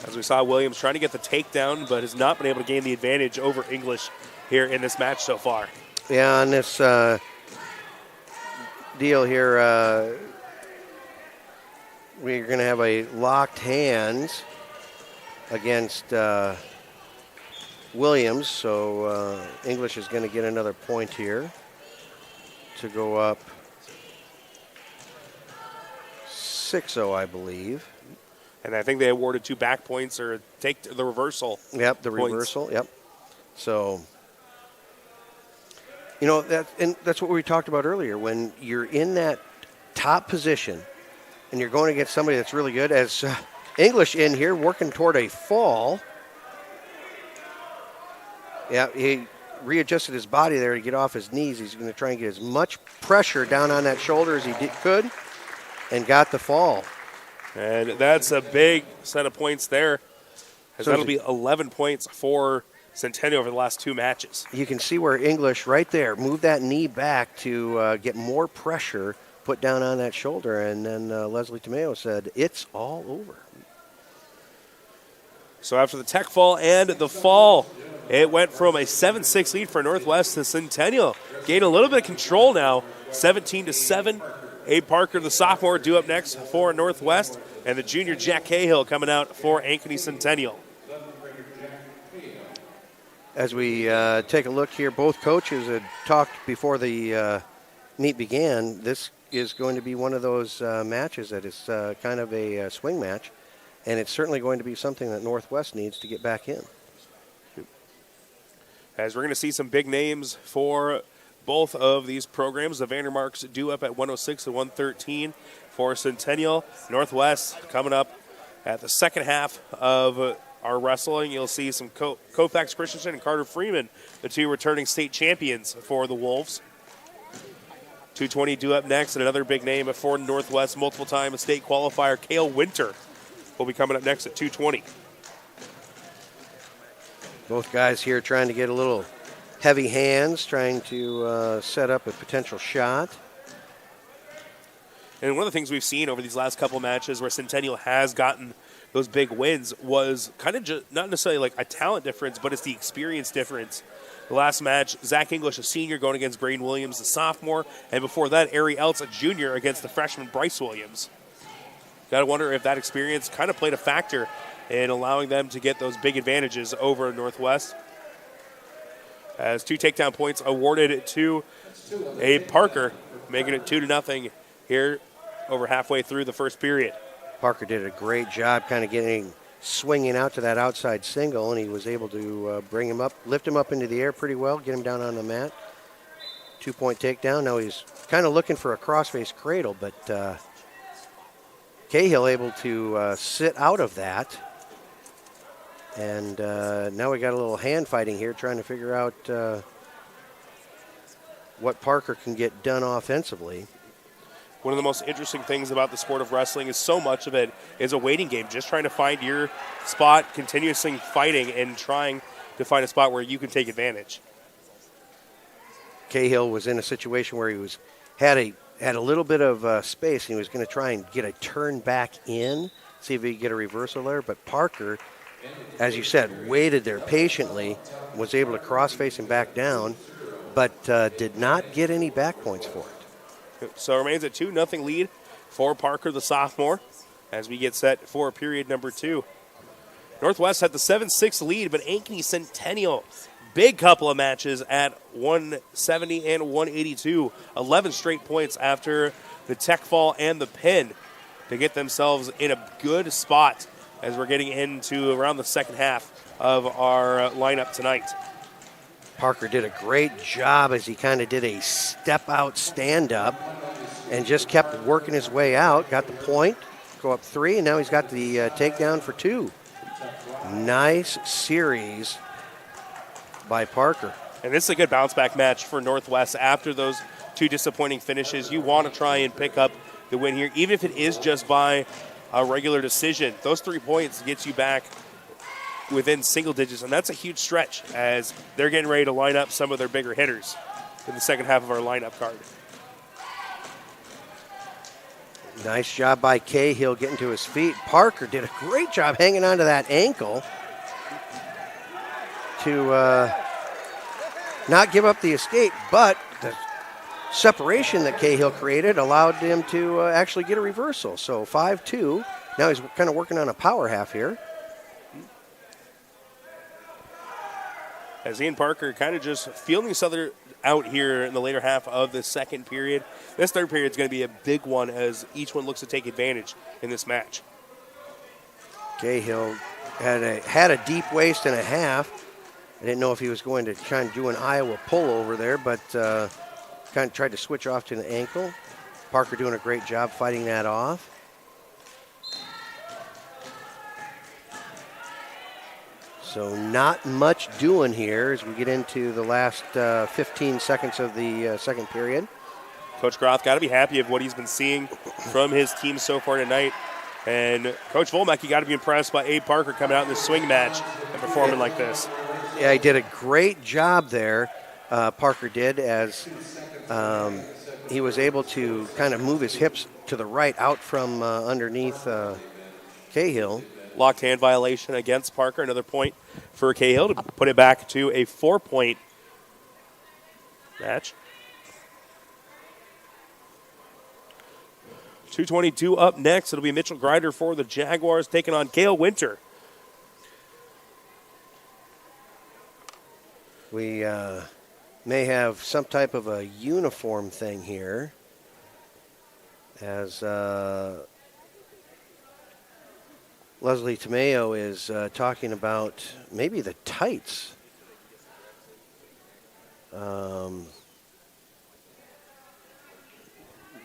Speaker 1: As we saw, Williams trying to get the takedown, but has not been able to gain the advantage over English here in this match so far.
Speaker 2: Yeah, on this deal here, we're going to have a locked hands against Williams, so English is going to get another point here to go up 6-0, I believe.
Speaker 1: And I think they awarded 2 back points or take the reversal.
Speaker 2: Yep, the
Speaker 1: points.
Speaker 2: reversal, yep. So, you know, that's what we talked about earlier. When you're in that top position and you're going against somebody that's really good, as English in here working toward a fall. Yeah, he readjusted his body there to get off his knees. He's going to try and get as much pressure down on that shoulder as he could and got the fall.
Speaker 1: And that's a big set of points there.
Speaker 2: So
Speaker 1: that'll be 11 points for Centennial over the last 2 matches.
Speaker 2: You can see where English right there moved that knee back to get more pressure put down on that shoulder. And then Leslie Tomeo said, it's all over.
Speaker 1: So after the tech fall and the fall, it went from a 7-6 lead for Northwest to Centennial. Gained a little bit of control now, 17-7. Abe Parker, the sophomore, due up next for Northwest, and the junior Jack Cahill coming out for Ankeny Centennial.
Speaker 2: As we take a look here, both coaches had talked before the meet began. This is going to be one of those matches that is kind of a swing match, and it's certainly going to be something that Northwest needs to get back in.
Speaker 1: As we're going to see some big names for both of these programs. The Vandermarks due up at 106 and 113 for Centennial. Northwest coming up at the second half of our wrestling. You'll see some Koufax Christensen and Carter Freeman, the 2 returning state champions for the Wolves. 220 due up next, and another big name for Northwest, multiple-time state qualifier, Cale Winter, will be coming up next at 220.
Speaker 2: Both guys here trying to get a little heavy hands, trying to set up a potential shot.
Speaker 1: And one of the things we've seen over these last couple matches where Centennial has gotten those big wins was kind of just not necessarily like a talent difference, but it's the experience difference. The last match, Zach English, a senior, going against Braden Williams, the sophomore. And before that, Ari Eltz, a junior, against the freshman Bryce Williams. Got to wonder if that experience kind of played a factor in allowing them to get those big advantages over Northwest. As 2 takedown points awarded to Abe Parker, making it 2-0 here over halfway through the first period.
Speaker 2: Parker did a great job kind of swinging out to that outside single, and he was able to bring him up, lift him up into the air pretty well, get him down on the mat. 2-point takedown. Now he's kind of looking for a crossface cradle, but Cahill able to sit out of that. And now we got a little hand fighting here, trying to figure out what Parker can get done offensively.
Speaker 1: One of the most interesting things about the sport of wrestling is so much of it is a waiting game, just trying to find your spot, continuously fighting and trying to find a spot where you can take advantage.
Speaker 2: Cahill was in a situation where he had a little bit of space, and he was going to try and get a turn back in, see if he could get a reversal there. But Parker, as you said, waited there patiently, was able to cross-face him back down, but did not get any back points for it.
Speaker 1: So it remains a 2-0 lead for Parker, the sophomore, as we get set for period number 2. Northwest had the 7-6 lead, but Ankeny Centennial, big couple of matches at 170 and 182. 11 straight points after the tech fall and the pin to get themselves in a good spot as we're getting into around the second half of our lineup tonight.
Speaker 2: Parker did a great job as he kind of did a step-out stand-up and just kept working his way out. Got the point, go up 3, and now he's got the takedown for 2. Nice series by Parker.
Speaker 1: And this is a good bounce-back match for Northwest after those 2 disappointing finishes. You want to try and pick up the win here, even if it is just by a regular decision. Those 3 points gets you back within single digits, and that's a huge stretch as they're getting ready to line up some of their bigger hitters in the second half of our lineup card.
Speaker 2: Nice job by Cahill getting to his feet. Parker did a great job hanging on to that ankle to not give up the escape, but the separation that Cahill created allowed him to actually get a reversal. So 5-2. Now he's kind of working on a power half here.
Speaker 1: As Ian Parker kind of just feeling each other out here in the later half of the second period. This third period is going to be a big one as each one looks to take advantage in this match.
Speaker 2: Cahill had a deep waist and a half. I didn't know if he was going to try and do an Iowa pull over there, but kind of tried to switch off to the ankle. Parker doing a great job fighting that off. So not much doing here as we get into the last 15 seconds of the second period.
Speaker 1: Coach Groth got to be happy of what he's been seeing from his team so far tonight. And Coach Volmek, you got to be impressed by Abe Parker coming out in this swing match and performing like this.
Speaker 2: Yeah, he did a great job there, Parker did, as he was able to kind of move his hips to the right out from underneath Cahill.
Speaker 1: Locked hand violation against Parker. Another point for Cahill to put it back to a 4-point match. 2:22 up next. It'll be Mitchell Grider for the Jaguars taking on Cale Winter.
Speaker 2: We may have some type of a uniform thing here as Leslie Tomeo is talking about maybe the tights.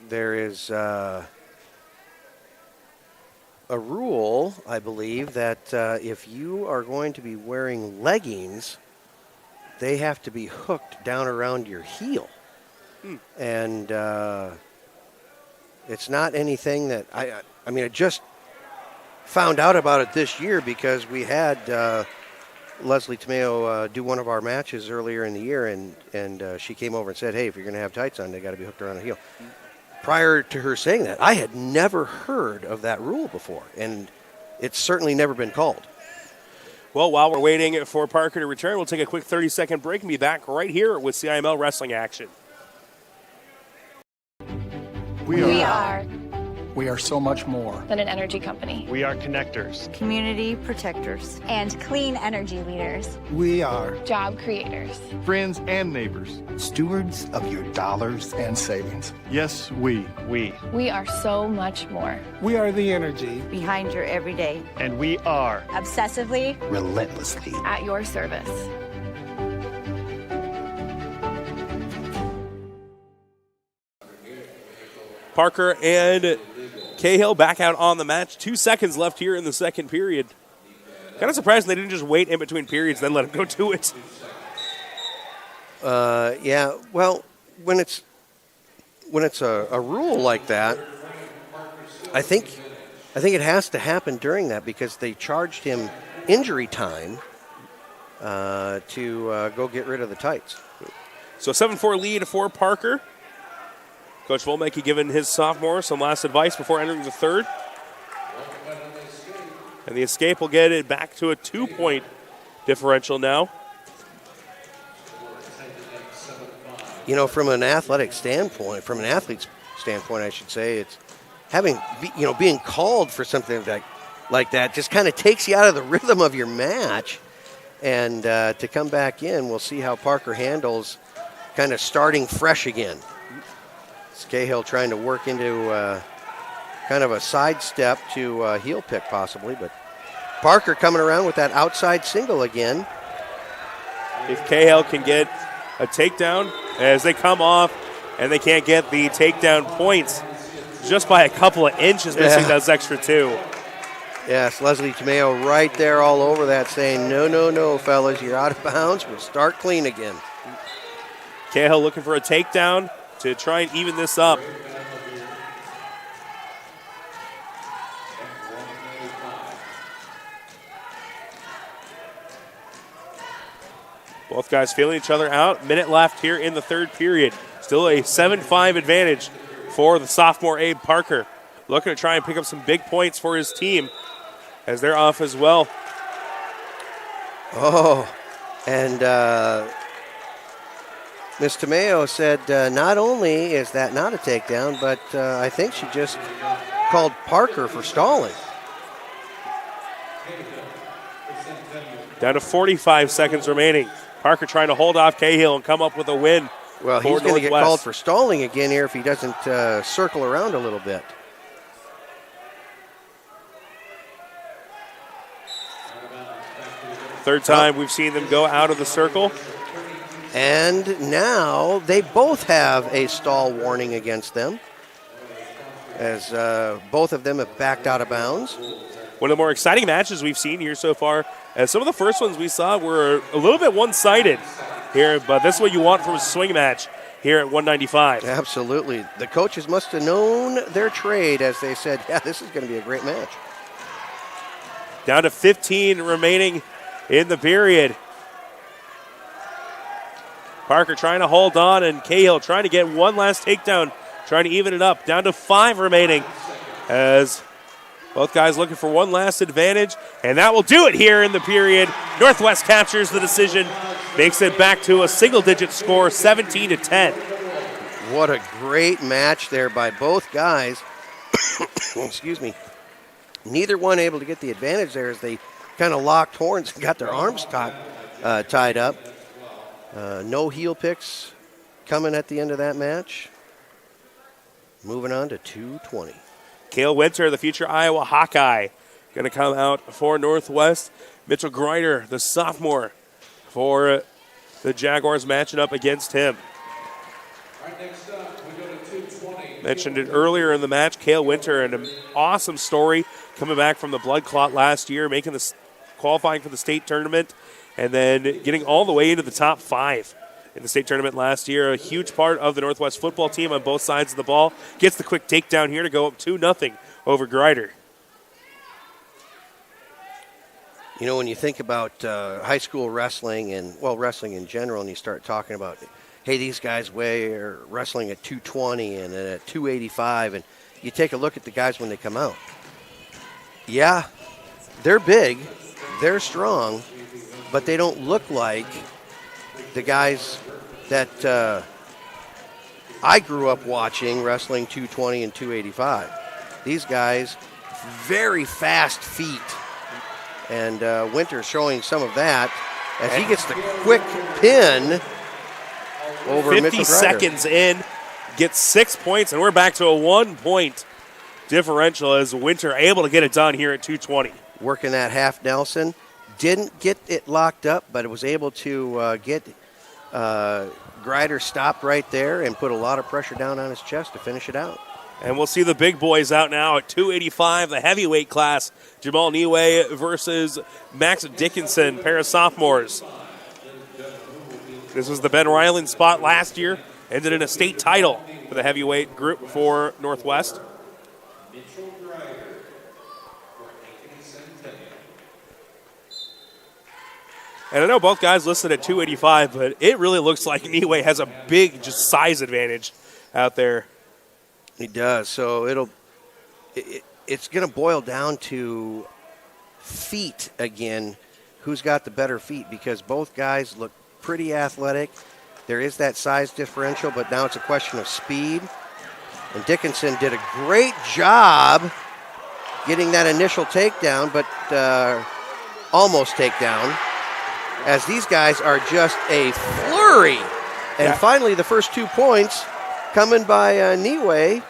Speaker 2: There is a rule, I believe, that if you are going to be wearing leggings, they have to be hooked down around your heel. And it's not anything that I mean, I just found out about it this year because we had Leslie Tomeo do one of our matches earlier in the year, and she came over and said, hey, if you're going to have tights on, they got to be hooked around the heel. Prior to her saying that, I had never heard of that rule before, and it's certainly never been called.
Speaker 1: Well, while we're waiting for Parker to return, we'll take a quick 30-second break and be back right here with CIML Wrestling action.
Speaker 6: We are so much more
Speaker 7: than an energy company.
Speaker 8: We are connectors,
Speaker 9: community protectors,
Speaker 10: and clean energy leaders.
Speaker 6: We are
Speaker 7: job creators,
Speaker 8: friends and neighbors,
Speaker 6: stewards of your dollars and savings.
Speaker 8: Yes, we
Speaker 7: are so much more.
Speaker 6: We are the energy
Speaker 9: behind your everyday,
Speaker 8: and we are
Speaker 10: obsessively,
Speaker 6: relentlessly
Speaker 7: at your service.
Speaker 1: Parker and Cahill back out on the match. 2 seconds left here in the second period. Kind of surprised they didn't just wait in between periods, then let him go to it.
Speaker 2: Yeah, well, when it's a rule like that, I think it has to happen during that because they charged him injury time to go get rid of the tights.
Speaker 1: So 7-4 lead for Parker. Coach Volmeke giving his sophomore some last advice before entering the third. And the escape will get it back to a 2-point differential now.
Speaker 2: You know, from an athlete's standpoint, I should say, it's being called for something like that just kind of takes you out of the rhythm of your match. And to come back in, we'll see how Parker handles kind of starting fresh again. Cahill trying to work into kind of a sidestep to heel pick possibly, but Parker coming around with that outside single again.
Speaker 1: If Cahill can get a takedown as they come off and they can't get the takedown points just by a couple of inches missing those extra two.
Speaker 2: Yes, Leslie Tomeo right there all over that saying, no, fellas, you're out of bounds. We'll start clean again.
Speaker 1: Cahill looking for a takedown to try and even this up. Both guys feeling each other out. Minute left here in the third period. Still a 7-5 advantage for the sophomore Abe Parker. Looking to try and pick up some big points for his team as they're off as well.
Speaker 2: Oh, and Ms. Tomeo said not only is that not a takedown, but I think she just called Parker for stalling.
Speaker 1: Down to 45 seconds remaining. Parker trying to hold off Cahill and come up with a win.
Speaker 2: Well, he's going to get called for stalling again here if he doesn't circle around a little bit.
Speaker 1: Third time we've seen them go out of the circle.
Speaker 2: And now they both have a stall warning against them as both of them have backed out of bounds.
Speaker 1: One of the more exciting matches we've seen here so far, as some of the first ones we saw were a little bit one-sided here, but this is what you want from a swing match here at 195.
Speaker 2: Absolutely. The coaches must have known their trade as they said, yeah, this is going to be a great match.
Speaker 1: Down to 15 remaining in the period. Parker trying to hold on, and Cahill trying to get one last takedown, trying to even it up. Down to 5 remaining as both guys looking for one last advantage, and that will do it here in the period. Northwest captures the decision, makes it back to a single-digit score, 17-10.
Speaker 2: What a great match there by both guys. Excuse me. Neither one able to get the advantage there as they kind of locked horns and got their arms tied up. No heel picks coming at the end of that match. Moving on to 220.
Speaker 1: Cale Winter, the future Iowa Hawkeye, going to come out for Northwest. Mitchell Grider, the sophomore, for the Jaguars matching up against him.
Speaker 5: Right, next up, we go to 220.
Speaker 1: Mentioned it earlier in the match, Cale Winter, and an awesome story coming back from the blood clot last year, making this qualifying for the state tournament, and then getting all the way into the top 5 in the state tournament last year. A huge part of the Northwest football team on both sides of the ball. Gets the quick takedown here to go up 2-0 over Grider.
Speaker 2: You know, when you think about high school wrestling and, well, wrestling in general, and you start talking about, hey, these guys are wrestling at 220 and at 285, and you take a look at the guys when they come out. Yeah, they're big. they're strong, but they don't look like the guys that I grew up watching wrestling 220 and 285. These guys, very fast feet. And Winter showing some of that as he gets the quick pin over
Speaker 1: 50
Speaker 2: Mitchell Greider.
Speaker 1: seconds in, gets 6 points, and we're back to a 1-point differential as Winter able to get it done here at 220.
Speaker 2: Working that half Nelson. Didn't get it locked up, but was able to get Greider stopped right there and put a lot of pressure down on his chest to finish it out.
Speaker 1: And we'll see the big boys out now at 285, the heavyweight class. Jamal Niue versus Max Dickinson, pair of sophomores. This was the Ben Ryland spot last year. Ended in a state title for the heavyweight group for Northwest. And I know both guys listed at 285, but it really looks like Niue has a big just size advantage out there.
Speaker 2: He does. So it's going to boil down to feet again. Who's got the better feet? Because both guys look pretty athletic. There is that size differential, but now it's a question of speed. And Dickinson did a great job getting that initial takedown, but almost takedown, as these guys are just a flurry. And finally, the first 2 points coming by Niue.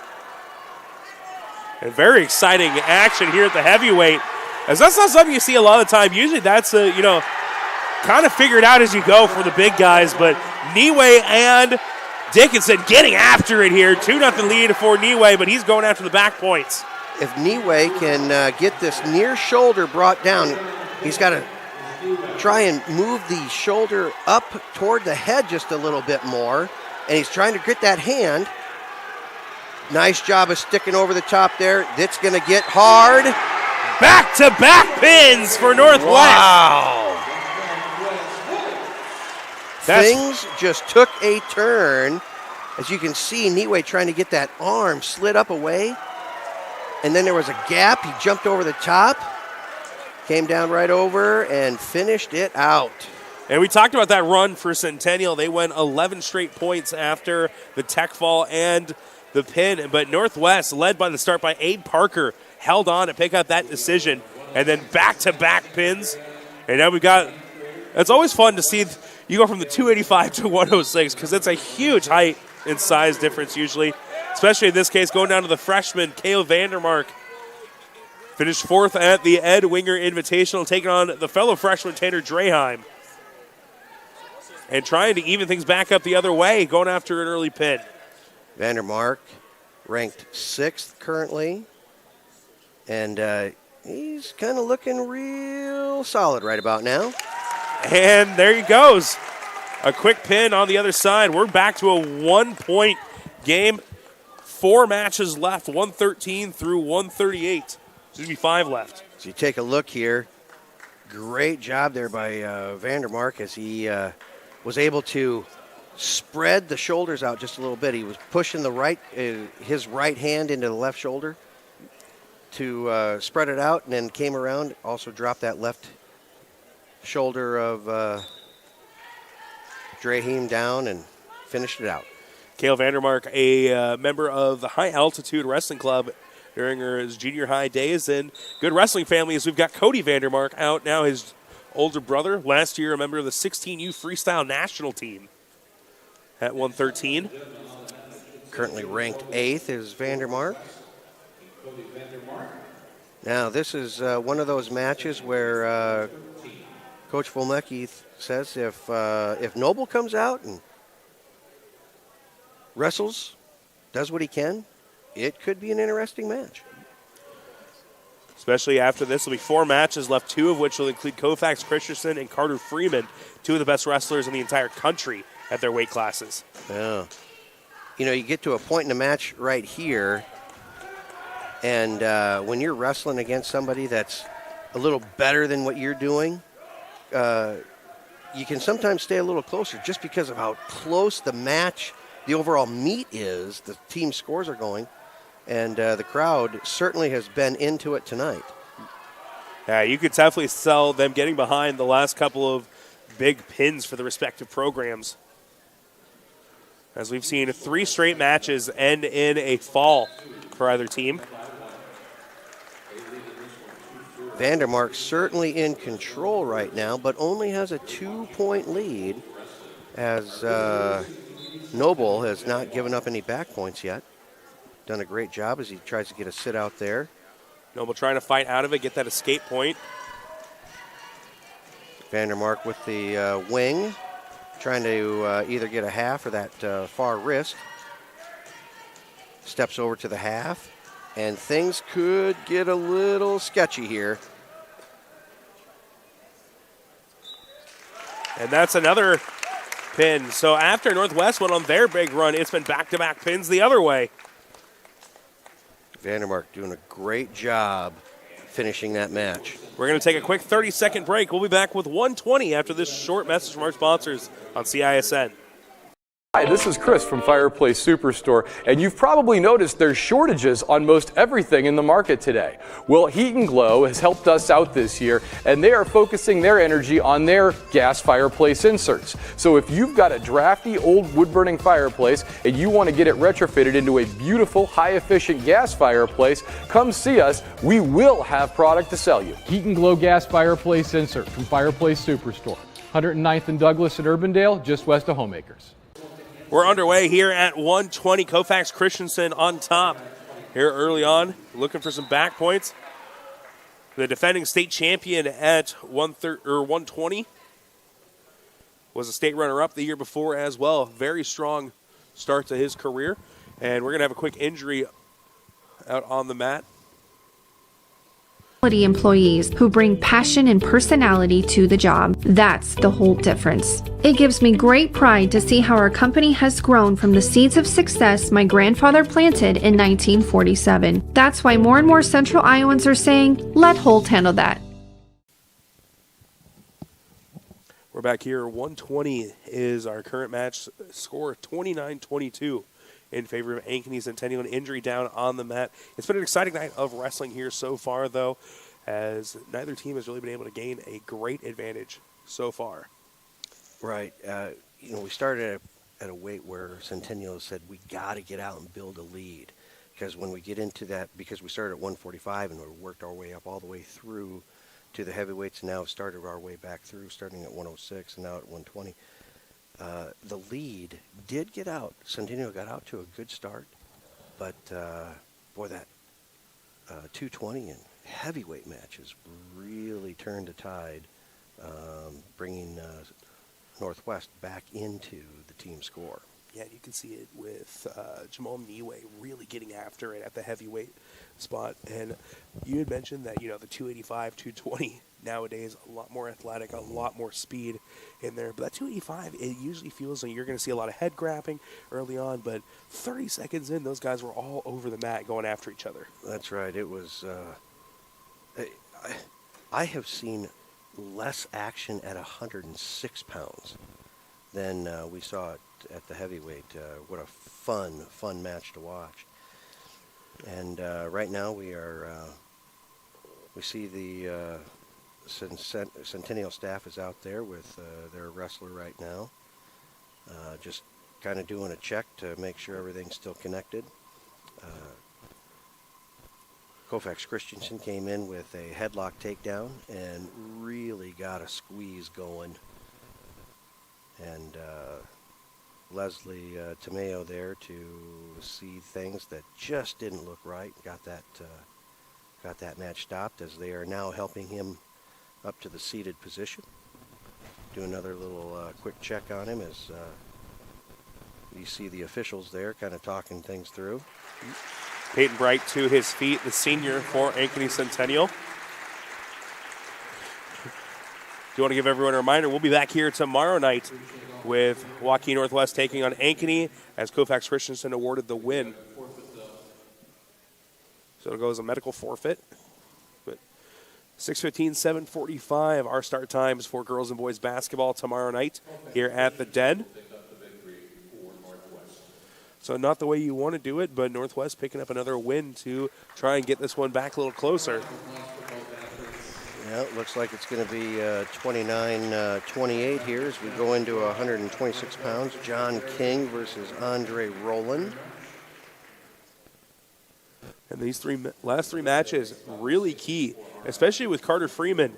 Speaker 1: And very exciting action here at the heavyweight, as that's not something you see a lot of the time. Usually that's kind of figured out as you go for the big guys, but Niue and Dickinson getting after it here. 2-0 lead for Niue, but he's going after the back points.
Speaker 2: If Niue can get this near shoulder brought down, he's got to try and move the shoulder up toward the head just a little bit more, and he's trying to get that hand. Nice job of sticking over the top there. That's going to get hard.
Speaker 1: Back-to-back pins for Northwest.
Speaker 2: Wow. Things just took a turn. As you can see, Niue trying to get that arm slid up away. And then there was a gap. He jumped over the top, came down right over, and finished it out.
Speaker 1: And we talked about that run for Centennial. They went 11 straight points after the tech fall and the pin. But Northwest, led by the start by Abe Parker, held on to pick up that decision. And then back-to-back pins. And now we've got, it's always fun to see you go from the 285 to 106 because it's a huge height and size difference usually. Especially in this case, going down to the freshman, Cale Vandermark. Finished 4th at the Ed Winger Invitational, taking on the fellow freshman, Tanner Draheim. And trying to even things back up the other way, going after an early pin.
Speaker 2: Vandermark ranked 6th currently. And he's kind of looking real solid right about now.
Speaker 1: And there he goes. A quick pin on the other side. We're back to a 1-point game. 4 matches left, 113 through 138. There's going to be 5 left.
Speaker 2: So you take a look here. Great job there by Vandermark as he was able to spread the shoulders out just a little bit. He was pushing his right hand into the left shoulder to spread it out, and then came around, also dropped that left shoulder of Draheim down and finished it out.
Speaker 1: Cale Vandermark, a member of the High Altitude Wrestling Club during his junior high days, and good wrestling family as we've got Cody Vandermark out now, his older brother, last year a member of the 16U Freestyle National Team at 113.
Speaker 2: Currently ranked 8th is Vandermark. Now this is one of those matches where Coach Volmecki says if Noble comes out and wrestles, does what he can, it could be an interesting match.
Speaker 1: Especially after this, there'll be 4 matches left, 2 of which will include Koufax Christensen and Carter Freeman, 2 of the best wrestlers in the entire country at their weight classes.
Speaker 2: Yeah. You know, you get to a point in the match right here, and when you're wrestling against somebody that's a little better than what you're doing, you can sometimes stay a little closer just because of how close the match, the overall meet is, the team scores are going, and the crowd certainly has been into it tonight.
Speaker 1: Yeah, you could definitely sell them getting behind the last couple of big pins for the respective programs. As we've seen 3 straight matches end in a fall for either team.
Speaker 2: Vandermark certainly in control right now, but only has a 2-point lead as Noble has not given up any back points yet. Done a great job as he tries to get a sit out there.
Speaker 1: Noble trying to fight out of it, get that escape point.
Speaker 2: Vandermark with the wing, trying to either get a half or that far wrist. Steps over to the half, and things could get a little sketchy here.
Speaker 1: And that's another pin. So after Northwest went on their big run, it's been back-to-back pins the other way.
Speaker 2: Vandermark doing a great job finishing that match.
Speaker 1: We're going to take a quick 30-second break. We'll be back with 120 after this short message from our sponsors on CISN.
Speaker 11: Hi, this is Chris from Fireplace Superstore, and you've probably noticed there's shortages on most everything in the market today. Well, Heat and Glow has helped us out this year, and they are focusing their energy on their gas fireplace inserts. So if you've got a drafty old wood-burning fireplace and you want to get it retrofitted into a beautiful, high-efficient gas fireplace, come see us. We will have product to sell you.
Speaker 12: Heat and Glow gas fireplace insert from Fireplace Superstore, 109th and Douglas in Urbandale, just west of Homeacres.
Speaker 1: We're underway here at 120. Koufax Christensen on top here early on, looking for some back points. The defending state champion at 120 was a state runner-up the year before as well. Very strong start to his career. And we're going to have a quick injury out on the mat.
Speaker 13: Employees who bring passion and personality to the job. That's the whole difference. It gives me great pride to see how our company has grown from the seeds of success my grandfather planted in 1947. That's why more and more Central Iowans are saying, let Holt handle that.
Speaker 1: We're back here. 120 is our current match score, 29-22. In favor of Ankeny Centennial. An injury down on the mat. It's been an exciting night of wrestling here so far, though, as neither team has really been able to gain a great advantage so far.
Speaker 2: Right. We started at a weight where Centennial said we got to get out and build a lead, because when we get into that, because we started at 145 and we worked our way up all the way through to the heavyweights, and now started our way back through, starting at 106 and now at 120. The lead did get out. Centennial got out to a good start, but boy, that 220 and heavyweight matches really turned the tide, bringing Northwest back into the team score.
Speaker 1: Yeah, you can see it with Jamal Niwe really getting after it at the heavyweight spot. And you had mentioned that, the 285, 220 nowadays, a lot more athletic, a lot more speed in there. But that 285, it usually feels like you're going to see a lot of head grabbing early on. But 30 seconds in, those guys were all over the mat going after each other.
Speaker 2: That's right. It was, I have seen less action at 106 pounds than we saw at the heavyweight. What a fun match to watch. And right now we see the Centennial staff is out there with their wrestler right now, just kind of doing a check to make sure everything's still connected. Koufax Christensen came in with a headlock takedown and really got a squeeze going. And Leslie Tomeo there to see things that just didn't look right. Got that match stopped, as they are now helping him up to the seated position. Do another little quick check on him as you see the officials there kind of talking things through.
Speaker 1: Peyton Bright to his feet, the senior for Ankeny Centennial. Do you want to give everyone a reminder? We'll be back here tomorrow night with Waukee Northwest taking on Ankeny, as Koufax Christensen awarded the win. So it goes a medical forfeit. But 6:15, 7:45, our start times for girls and boys basketball tomorrow night here at the Den. So not the way you want to do it, but Northwest picking up another win to try and get this one back a little closer.
Speaker 2: Well, it looks like it's going to be 29-28 here as we go into 126 pounds. John King versus Andre Rowland.
Speaker 1: And these last three matches, really key, especially with Carter Freeman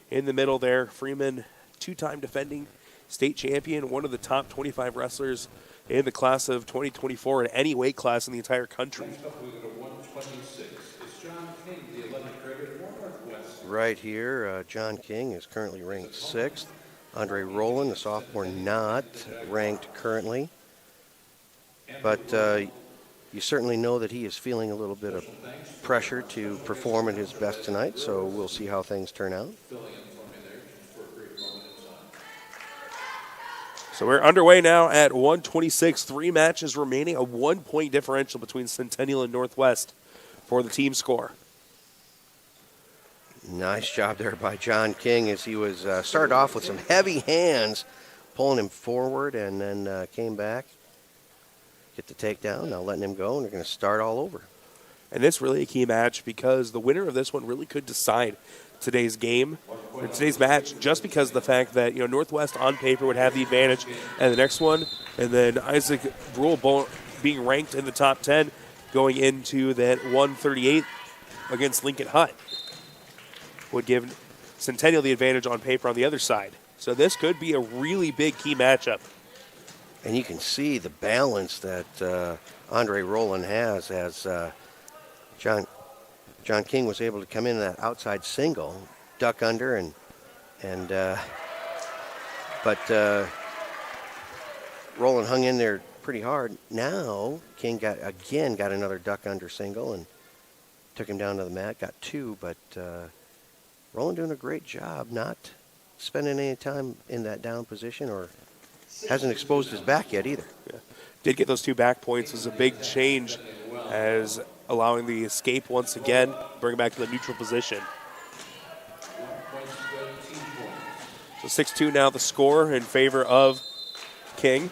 Speaker 1: in the middle there. Freeman, two-time defending state champion, one of the top 25 wrestlers in the class of 2024 in any weight class in the entire country.
Speaker 2: Right here, John King is currently ranked 6th. Andre Rowland, the sophomore, not ranked currently. But you certainly know that he is feeling a little bit of pressure to perform at his best tonight, so we'll see how things turn out.
Speaker 1: So we're underway now at 126, 3 matches remaining, a 1-point differential between Centennial and Northwest for the team score.
Speaker 2: Nice job there by John King as he was started off with some heavy hands, pulling him forward and then came back. Get the takedown, now letting him go, and they're going to start all over.
Speaker 1: And this really a key match because the winner of this one really could decide today's game, or today's match, just because of the fact that, you know, Northwest on paper would have the advantage and the next one, and then Isaac Brule being ranked in the top 10 going into that 138 against Lincoln Hutt would give Centennial the advantage on paper on the other side. So this could be a really big key matchup.
Speaker 2: And you can see the balance that Andre Rowland has as John King was able to come in that outside single, duck under, but Rowland hung in there pretty hard. Now King got another duck under single and took him down to the mat, got 2, but Rowland doing a great job not spending any time in that down position or hasn't exposed his back yet either.
Speaker 1: Yeah. Did get those 2 back points. Was a big change as allowing the escape once again, bring it back to the neutral position. So 6-2 now the score in favor of King.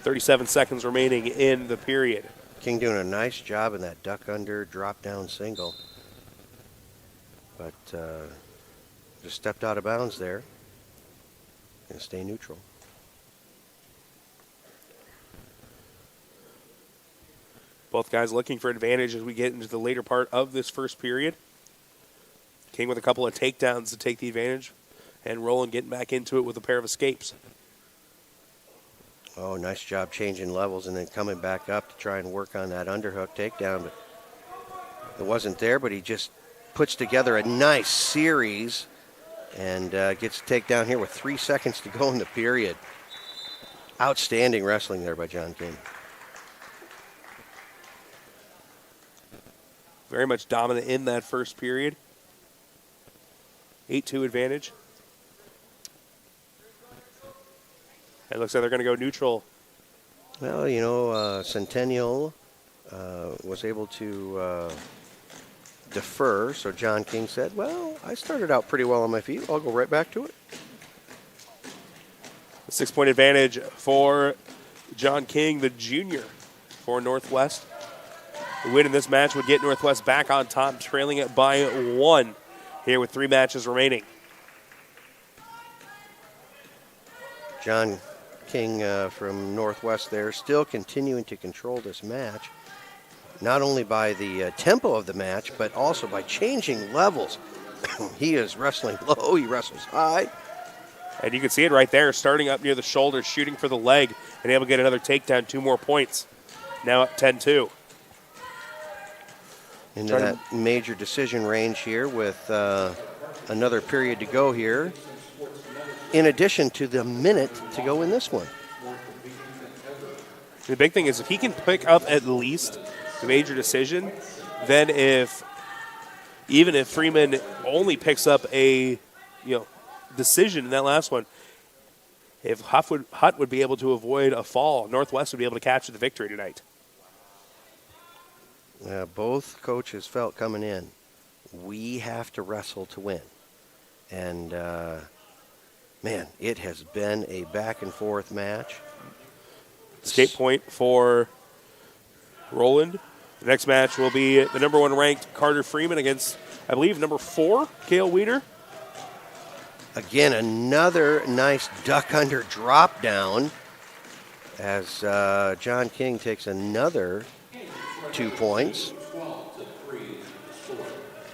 Speaker 1: 37 seconds remaining in the period.
Speaker 2: King doing a nice job in that duck under, drop down single. But just stepped out of bounds there. Going to stay neutral.
Speaker 1: Both guys looking for advantage as we get into the later part of this first period. King with a couple of takedowns to take the advantage, and Rowland getting back into it with a pair of escapes.
Speaker 2: Oh, nice job changing levels and then coming back up to try and work on that underhook takedown. But it wasn't there, but he just puts together a nice series and gets a takedown here with 3 seconds to go in the period. Outstanding wrestling there by John King.
Speaker 1: Very much dominant in that first period. 8-2 advantage. It looks like they're going to go neutral.
Speaker 2: Well, you know, Centennial was able to defer, so John King said, well, I started out pretty well on my feet. I'll go right back to it.
Speaker 1: A 6-point advantage for John King, the junior, for Northwest. The win in this match would get Northwest back on top, trailing it by 1 here with 3 matches remaining.
Speaker 2: John King from Northwest there still continuing to control this match, not only by the tempo of the match, but also by changing levels. He is wrestling low, he wrestles high.
Speaker 1: And you can see it right there, starting up near the shoulder, shooting for the leg, and able to get another takedown, 2 more points. Now up 10-2.
Speaker 2: Into that major decision range here with another period to go here, in addition to the minute to go in this one.
Speaker 1: The big thing is if he can pick up at least the major decision, then even if Freeman only picks up a decision in that last one, if Hutt would be able to avoid a fall, Northwest would be able to capture the victory tonight.
Speaker 2: Both coaches felt coming in, we have to wrestle to win. And, man, it has been a back-and-forth match.
Speaker 1: Escape point for Rowland. The next match will be the number 1 ranked Carter Freeman against I believe, number 4, Kale Weiner.
Speaker 2: Again, another nice duck under drop down as John King takes another 2 points.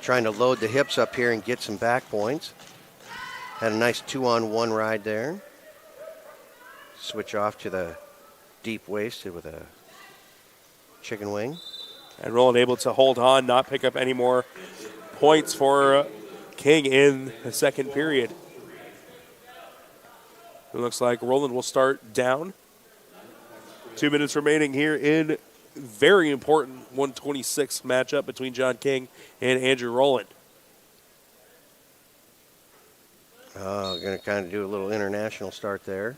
Speaker 2: Trying to load the hips up here and get some back points. Had a nice 2-on-1 ride there. Switch off to the deep waisted with a chicken wing.
Speaker 1: And Roland able to hold on, not pick up any more points for King in the second period. It looks like Roland will start down. 2 minutes remaining here in very important 126 matchup between John King and Andrew Roland.
Speaker 2: Going to kind of do a little international start there.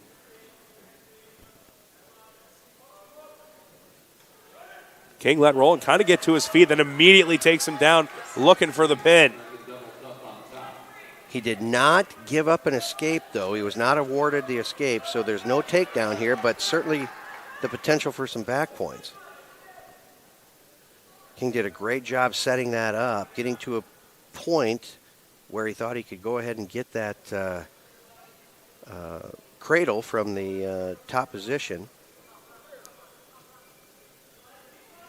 Speaker 1: King let Roland kind of get to his feet, then immediately takes him down, looking for the pin.
Speaker 2: He did not give up an escape, though. He was not awarded the escape, so there's no takedown here, but certainly the potential for some back points. King did a great job setting that up, getting to a point where he thought he could go ahead and get that cradle from the top position.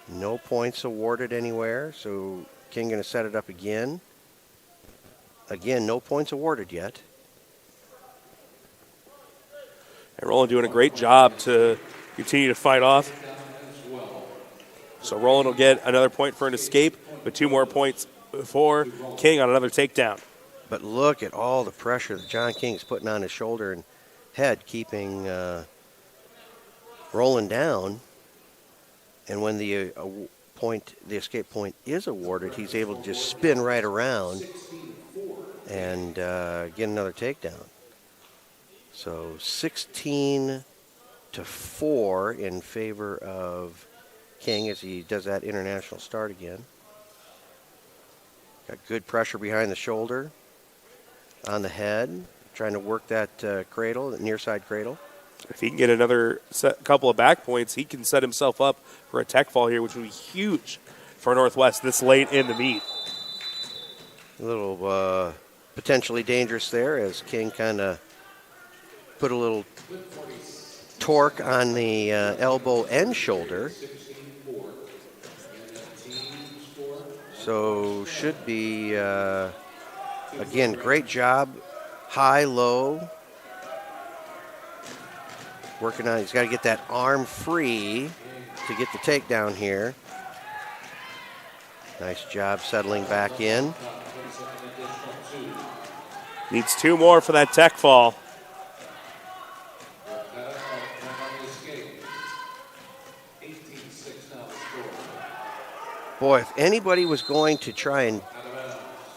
Speaker 2: No points awarded anywhere, so King going to set it up again. Again, no points awarded yet.
Speaker 1: And Roland doing a great job to continue to fight off. So Roland will get another point for an escape, but 2 more points for King on another takedown.
Speaker 2: But look at all the pressure that John King's putting on his shoulder and head, keeping Roland down. And when the escape point is awarded, he's able to just spin right around and get another takedown. So 16-4 in favor of King as he does that international start again. Got good pressure behind the shoulder, on the head, trying to work that cradle, that near side cradle.
Speaker 1: If he can get another couple of back points, he can set himself up for a tech fall here, which would be huge for Northwest this late in the meet.
Speaker 2: A little potentially dangerous there as King kind of put a little torque on the elbow and shoulder. So should be, again, great job. High, low. Working on, he's got to get that arm free to get the takedown here. Nice job settling back in.
Speaker 1: Needs 2 more for that tech fall.
Speaker 2: Boy, if anybody was going to try and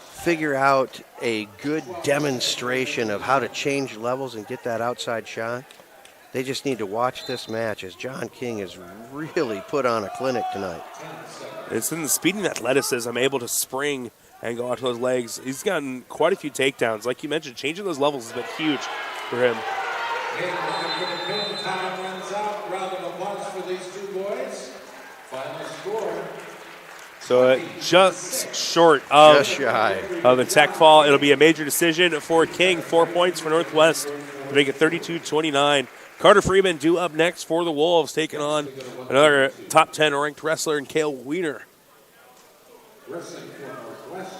Speaker 2: figure out a good demonstration of how to change levels and get that outside shot, they just need to watch this match as John King has really put on a clinic tonight.
Speaker 1: It's in the speed and athleticism, able to spring and go out to those legs. He's gotten quite a few takedowns. Like you mentioned, changing those levels has been huge for him.
Speaker 5: Time runs out. Round of applause for these 2 boys. Final score.
Speaker 1: So just short of,
Speaker 2: just shy
Speaker 1: of the tech fall. It'll be a major decision for King. 4 points for Northwest to make it 32-29. Carter Freeman due up next for the Wolves, taking on another top 10 ranked wrestler in Kale Weiner.
Speaker 5: Wrestling for Northwest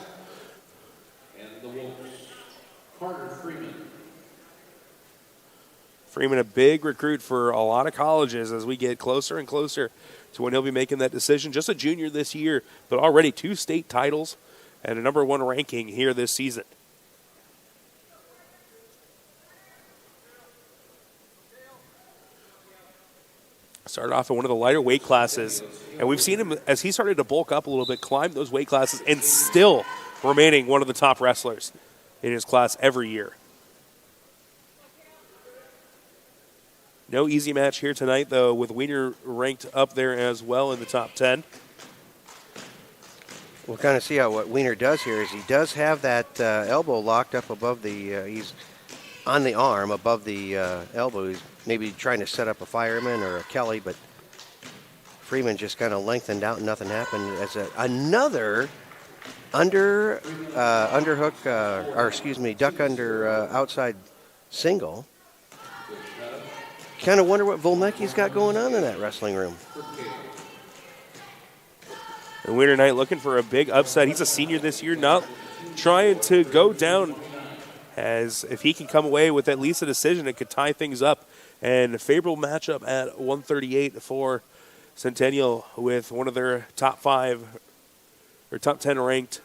Speaker 5: and the Wolves, Carter Freeman.
Speaker 1: Freeman, a big recruit for a lot of colleges as we get closer and closer to when he'll be making that decision. Just a junior this year, but already 2 state titles and a #1 ranking here this season. Started off in one of the lighter weight classes, and we've seen him, as he started to bulk up a little bit, climb those weight classes and still remaining one of the top wrestlers in his class every year. No easy match here tonight, though, with Weiner ranked up there as well in the top 10.
Speaker 2: We'll kind of see how what Weiner does here is he does have that elbow locked up above the, he's on the arm above the elbow. He's maybe trying to set up a fireman or a Kelly, but Freeman just kind of lengthened out and nothing happened. As another duck under outside single. Kind of wonder what Volmecki's got going on in that wrestling room.
Speaker 1: And Winter Knight looking for a big upset. He's a senior this year, not trying to go down, as if he can come away with at least a decision, it could tie things up. And a favorable matchup at 138 for Centennial with one of their top 5 or top 10 ranked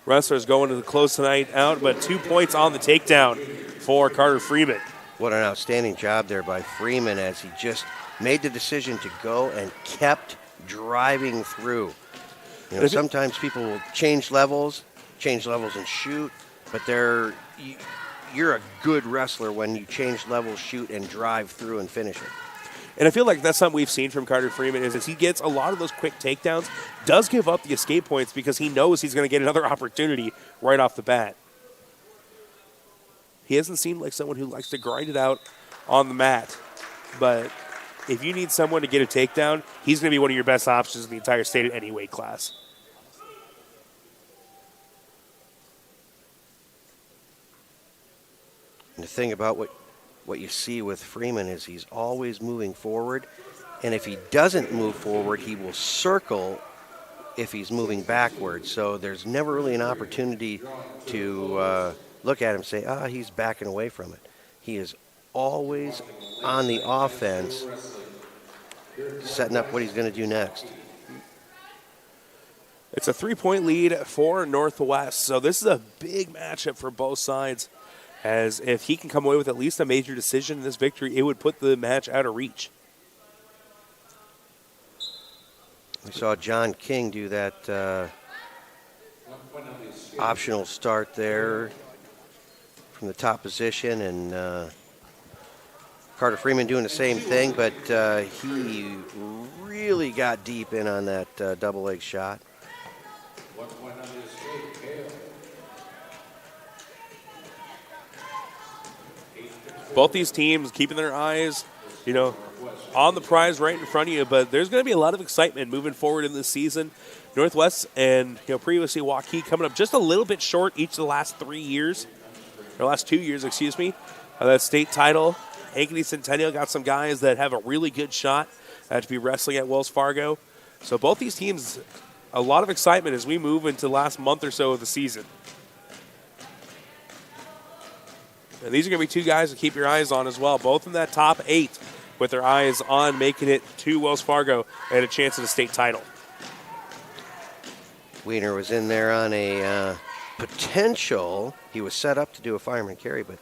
Speaker 1: wrestlers going to the close tonight out, but 2 points on the takedown for Carter Freeman.
Speaker 2: What an outstanding job there by Freeman, as he just made the decision to go and kept driving through. You know, sometimes people will change levels and shoot, but you're a good wrestler when you change levels, shoot, and drive through and finish it.
Speaker 1: And I feel like that's something we've seen from Carter Freeman is he gets a lot of those quick takedowns, does give up the escape points because he knows he's going to get another opportunity right off the bat. He hasn't seemed like someone who likes to grind it out on the mat, but if you need someone to get a takedown, he's going to be one of your best options in the entire state at any weight class.
Speaker 2: And the thing about what you see with Freeman is he's always moving forward, and if he doesn't move forward, he will circle if he's moving backwards. So there's never really an opportunity to look at him and say, he's backing away from it. He is always on the offense, setting up what he's going to do next.
Speaker 1: It's a 3-point lead for Northwest, so this is a big matchup for both sides, as if he can come away with at least a major decision in this victory, it would put the match out of reach.
Speaker 2: We saw John King do that optional start there from the top position, and Carter Freeman doing the same thing, but he really got deep in on that double leg shot.
Speaker 1: Both these teams keeping their eyes, on the prize right in front of you, but there's going to be a lot of excitement moving forward in this season. Northwest and previously Waukee coming up just a little bit short each of the last 2 years, of that state title. Ankeny Centennial got some guys that have a really good shot to be wrestling at Wells Fargo. So both these teams, a lot of excitement as we move into the last month or so of the season. And these are going to be 2 guys to keep your eyes on as well, both in that top 8 with their eyes on making it to Wells Fargo and a chance at a state title.
Speaker 2: Wiener was in there on a potential. He was set up to do a fireman carry, but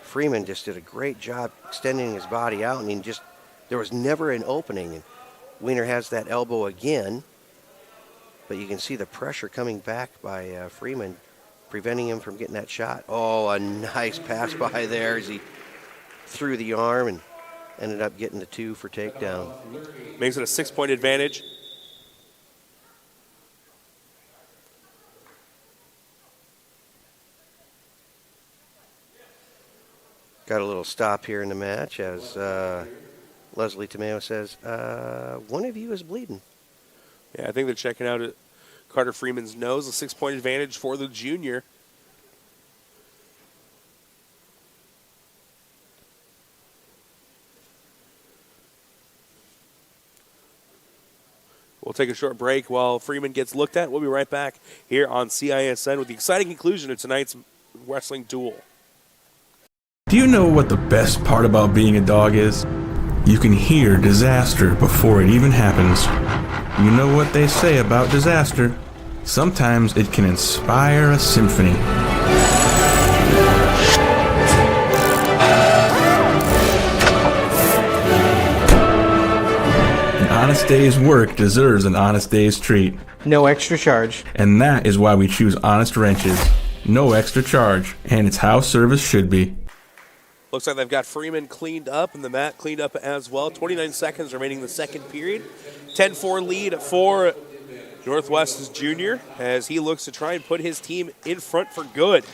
Speaker 2: Freeman just did a great job extending his body out. I mean, there was never an opening. And Wiener has that elbow again, but you can see the pressure coming back by Freeman, preventing him from getting that shot. Oh, a nice pass by there as he threw the arm and ended up getting the 2 for takedown.
Speaker 1: Makes it a 6-point advantage.
Speaker 2: Got a little stop here in the match as Leslie Tomeo says, one of you is bleeding.
Speaker 1: Yeah, I think they're checking out Carter Freeman's nose, a 6-point advantage for the junior. We'll take a short break while Freeman gets looked at. We'll be right back here on CISN with the exciting conclusion of tonight's wrestling duel.
Speaker 14: Do you know what the best part about being a dog is? You can hear disaster before it even happens. You know what they say about disaster. Sometimes it can inspire a symphony. An honest day's work deserves an honest day's treat.
Speaker 15: No extra charge.
Speaker 14: And that is why we choose Honest Wrenches. No extra charge. And it's how service should be.
Speaker 1: Looks like they've got Freeman cleaned up and the mat cleaned up as well. 29 seconds remaining in the second period. 10-4 lead for Northwest's junior as he looks to try and put his team in front for good.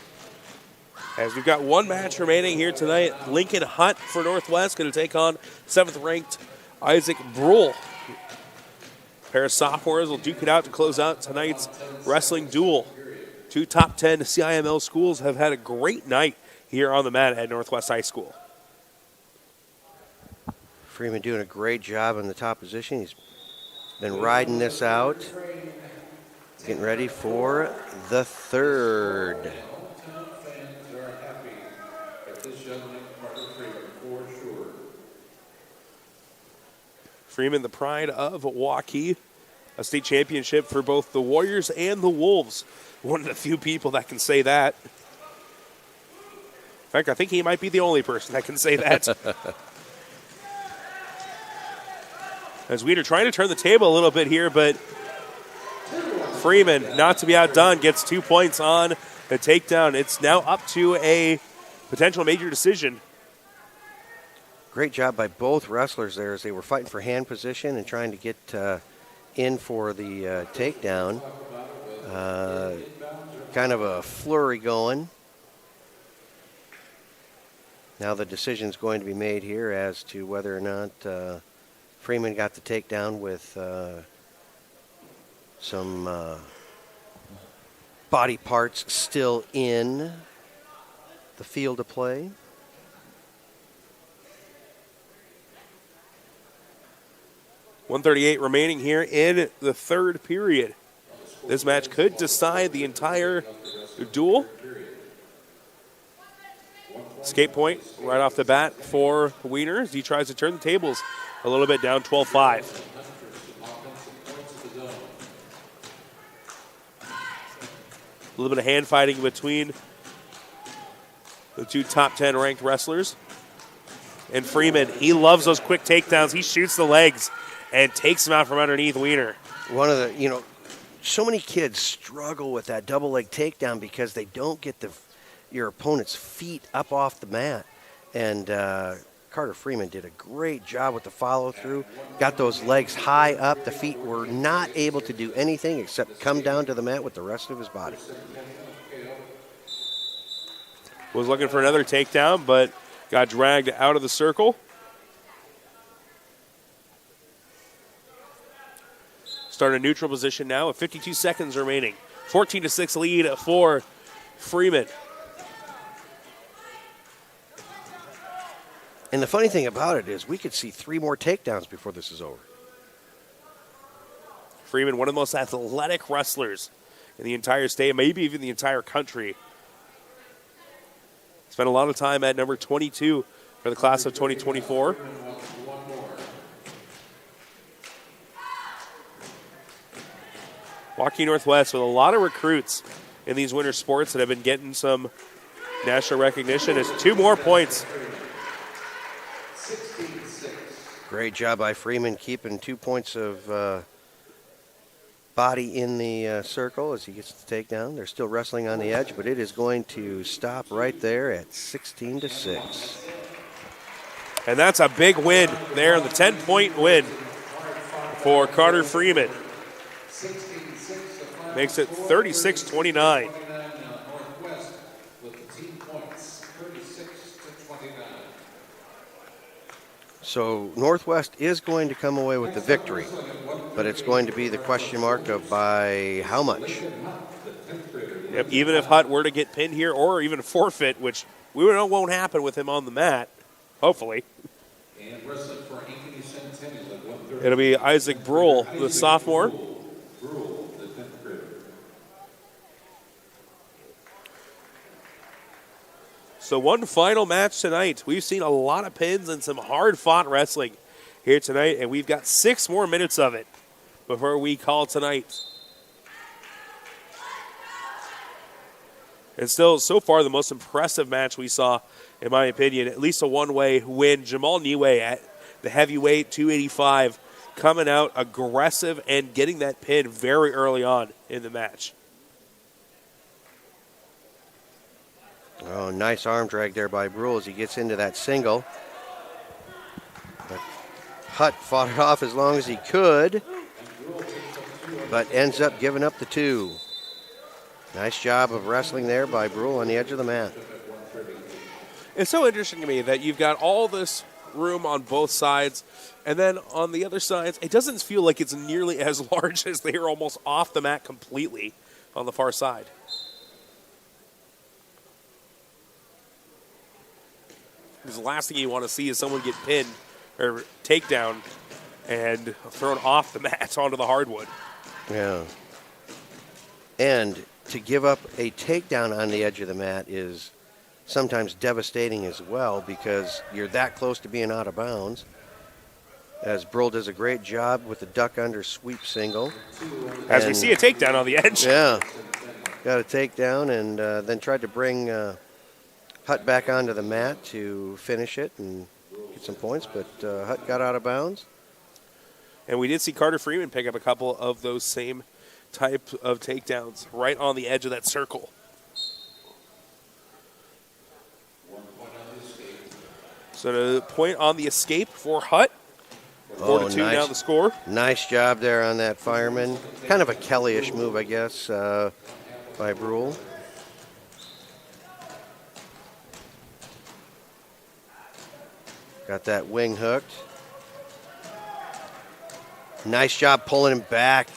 Speaker 1: As we've got one match remaining here tonight, Lincoln Hunt for Northwest going to take on 7th-ranked Isaac Bruhl. pair of sophomores will duke it out to close out tonight's wrestling duel. Two top 10 CIML schools have had a great night here on the mat at Northwest High School.
Speaker 2: Freeman doing a great job in the top position. He's been riding this out. Getting ready for the third.
Speaker 1: Freeman, the pride of Waukee, a state championship for both the Warriors and the Wolves. One of the few people that can say that. In fact, I think he might be the only person that can say that. As Weeder trying to turn the table a little bit here, but Freeman, not to be outdone, gets 2 points on the takedown. It's now up to a potential major decision.
Speaker 2: Great job by both wrestlers there as they were fighting for hand position and trying to get in for the takedown. Kind of a flurry going. Now the decision's going to be made here as to whether or not Freeman got the takedown with some body parts still in the field of play.
Speaker 1: .138 remaining here in the third period. This match could decide the entire duel. Escape point right off the bat for Wiener as he tries to turn the tables a little bit down, 12-5. A little bit of hand fighting between the two top 10 ranked wrestlers. And Freeman, he loves those quick takedowns. He shoots the legs and takes him out from underneath Wiener.
Speaker 2: One of the, so many kids struggle with that double leg takedown because they don't get your opponent's feet up off the mat. And Carter Freeman did a great job with the follow through. Got those legs high up. The feet were not able to do anything except come down to the mat with the rest of his body.
Speaker 1: Was looking for another takedown, but got dragged out of the circle. Start a neutral position now with 52 seconds remaining. 14-6 lead for Freeman.
Speaker 2: And the funny thing about it is we could see 3 more takedowns before this is over.
Speaker 1: Freeman, one of the most athletic wrestlers in the entire state, maybe even the entire country. Spent a lot of time at number 22 for the class of 2024. Waukee Northwest with a lot of recruits in these winter sports that have been getting some national recognition. It's 2 more points.
Speaker 2: Great job by Freeman keeping 2 points of body in the circle as he gets the takedown. They're still wrestling on the edge, but it is going to stop right there at 16-6.
Speaker 1: And that's a big win there, the 10-point win for Carter Freeman. Makes it 36-29.
Speaker 2: So Northwest is going to come away with the victory, but it's going to be the question mark of by how much.
Speaker 1: Yep, even if Hutt were to get pinned here or even forfeit, which we know won't happen with him on the mat, hopefully. It'll be Isaac Bruhl, the sophomore. So one final match tonight. We've seen a lot of pins and some hard-fought wrestling here tonight, and we've got 6 more minutes of it before we call tonight. And still, so far, the most impressive match we saw, in my opinion, at least a one-way win. Jamal Niwe at the heavyweight 285 coming out aggressive and getting that pin very early on in the match.
Speaker 2: Oh, nice arm drag there by Bruhl as he gets into that single. But Hutt fought it off as long as he could, but ends up giving up the 2. Nice job of wrestling there by Bruhl on the edge of the mat.
Speaker 1: It's so interesting to me that you've got all this room on both sides. And then on the other sides, it doesn't feel like it's nearly as large as they are almost off the mat completely on the far side. Because the last thing you want to see is someone get pinned or takedown and thrown off the mat onto the hardwood.
Speaker 2: Yeah. And to give up a takedown on the edge of the mat is sometimes devastating as well because you're that close to being out of bounds. As Brule does a great job with the duck under sweep single.
Speaker 1: As we see a takedown on the edge.
Speaker 2: Yeah. Got a takedown and then tried to bring Hutt back onto the mat to finish it and get some points, but Hutt got out of bounds.
Speaker 1: And we did see Carter Freeman pick up a couple of those same type of takedowns right on the edge of that circle. So the point on the escape for Hutt. 4-2 now the score.
Speaker 2: Nice job there on that fireman. Kind of a Kelly-ish move, I guess, by Brule. Got that wing hooked. Nice job pulling him back.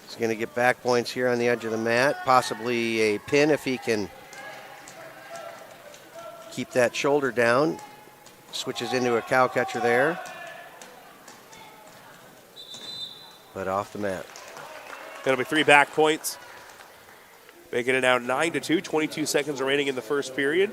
Speaker 2: He's going to get back points here on the edge of the mat. Possibly a pin if he can keep that shoulder down. Switches into a cow catcher there. But off the mat.
Speaker 1: That'll be 3 back points. Making it now 9-2, 22 seconds remaining in the first period.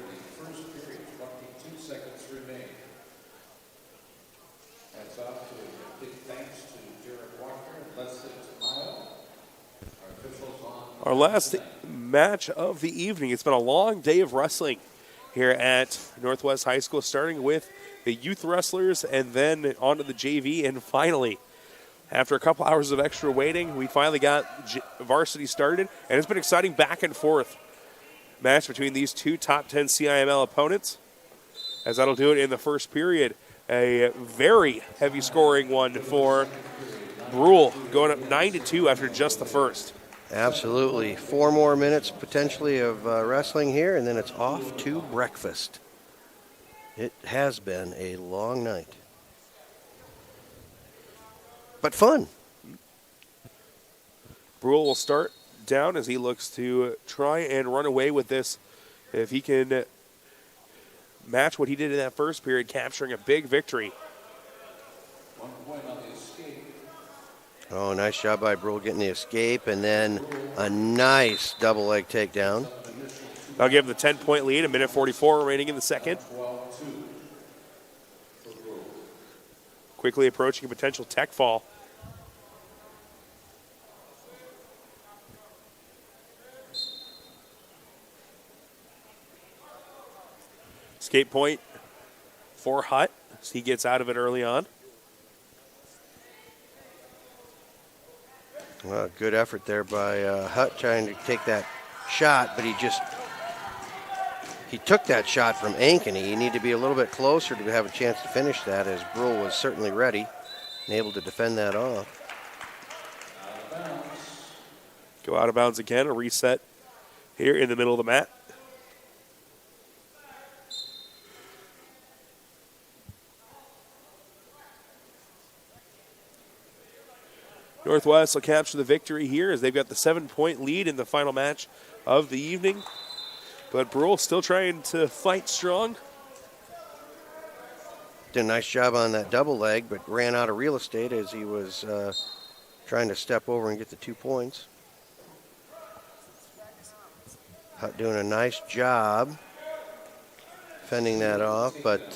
Speaker 1: Our last match of the evening. It's been a long day of wrestling here at Northwest High School, starting with the youth wrestlers and then onto the JV. And finally, after a couple hours of extra waiting, we finally got varsity started. And it's been exciting back and forth match between these two top 10 CIML opponents, as that'll do it in the first period. A very heavy scoring one for Brule, going up 9-2 after just the first.
Speaker 2: Absolutely. 4 more minutes potentially of wrestling here, and then it's off to breakfast. It has been a long night. But fun.
Speaker 1: Brule will start down as he looks to try and run away with this. If he can match what he did in that first period, capturing a big victory.
Speaker 2: Oh, nice job by Brule getting the escape, and then a nice double leg takedown.
Speaker 1: I'll give the 10-point lead, 1:44 remaining in the second. Quickly approaching a potential tech fall. Escape point for Hutt as he gets out of it early on.
Speaker 2: Well, good effort there by Hutt trying to take that shot, but he took that shot from Ankeny. You need to be a little bit closer to have a chance to finish that, as Brule was certainly ready and able to defend that off.
Speaker 1: Go out of bounds again, a reset here in the middle of the mat. Northwest will capture the victory here as they've got the 7-point lead in the final match of the evening. But Brule still trying to fight strong.
Speaker 2: Did a nice job on that double leg, but ran out of real estate as he was trying to step over and get the 2 points. Hutt doing a nice job fending that off, but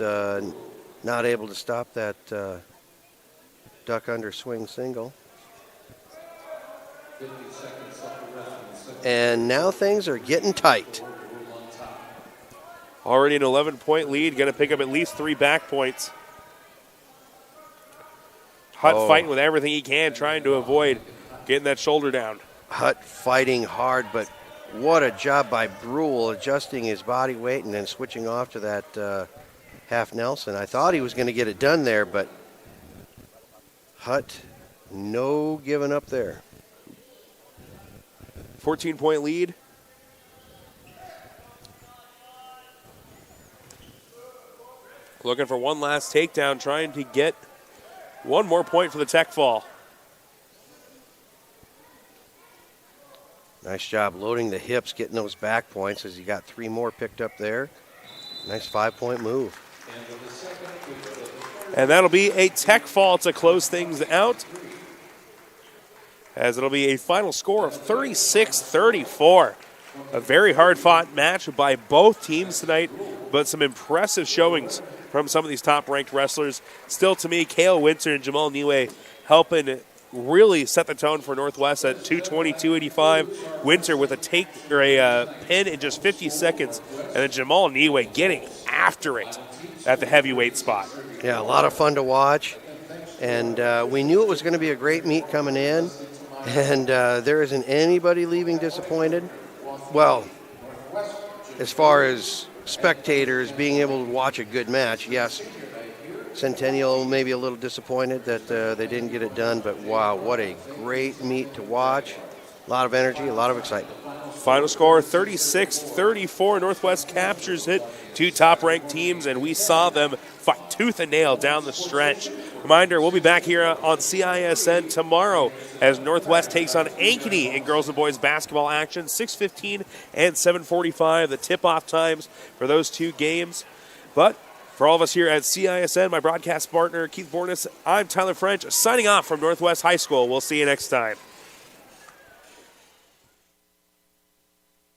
Speaker 2: not able to stop that duck under swing single. And now things are getting tight.
Speaker 1: Already an 11-point lead, going to pick up at least 3 back points. Hutt fighting with everything he can, trying to avoid getting that shoulder down.
Speaker 2: Hutt fighting hard, but what a job by Brule adjusting his body weight and then switching off to that half Nelson. I thought he was going to get it done there, but Hutt, no giving up there.
Speaker 1: 14-point lead. Looking for one last takedown, trying to get one more point for the Tech Fall.
Speaker 2: Nice job loading the hips, getting those back points as you got 3 more picked up there. Nice 5-point move.
Speaker 1: And that'll be a Tech Fall to close things out, as it'll be a final score of 36-34. A very hard-fought match by both teams tonight, but some impressive showings from some of these top-ranked wrestlers. Still, to me, Kale Winter and Jamal Niwe helping really set the tone for Northwest at 222.85. Winter with a pin in just 50 seconds, and then Jamal Niwe getting after it at the heavyweight spot.
Speaker 2: Yeah, a lot of fun to watch, and we knew it was going to be a great meet coming in, and there isn't anybody leaving disappointed. Well, as far as spectators being able to watch a good match, yes, Centennial may be a little disappointed that they didn't get it done, but wow, what a great meet to watch. A lot of energy, a lot of excitement.
Speaker 1: Final score 36-34. Northwest captures it. 2 top-ranked teams, and we saw them fight tooth and nail down the stretch. Reminder, we'll be back here on CISN tomorrow as Northwest takes on Ankeny in girls and boys basketball action. 6:15 and 7:45, the tip-off times for those 2 games. But for all of us here at CISN, my broadcast partner, Keith Bornes, I'm Tyler French, signing off from Northwest High School. We'll see you next time.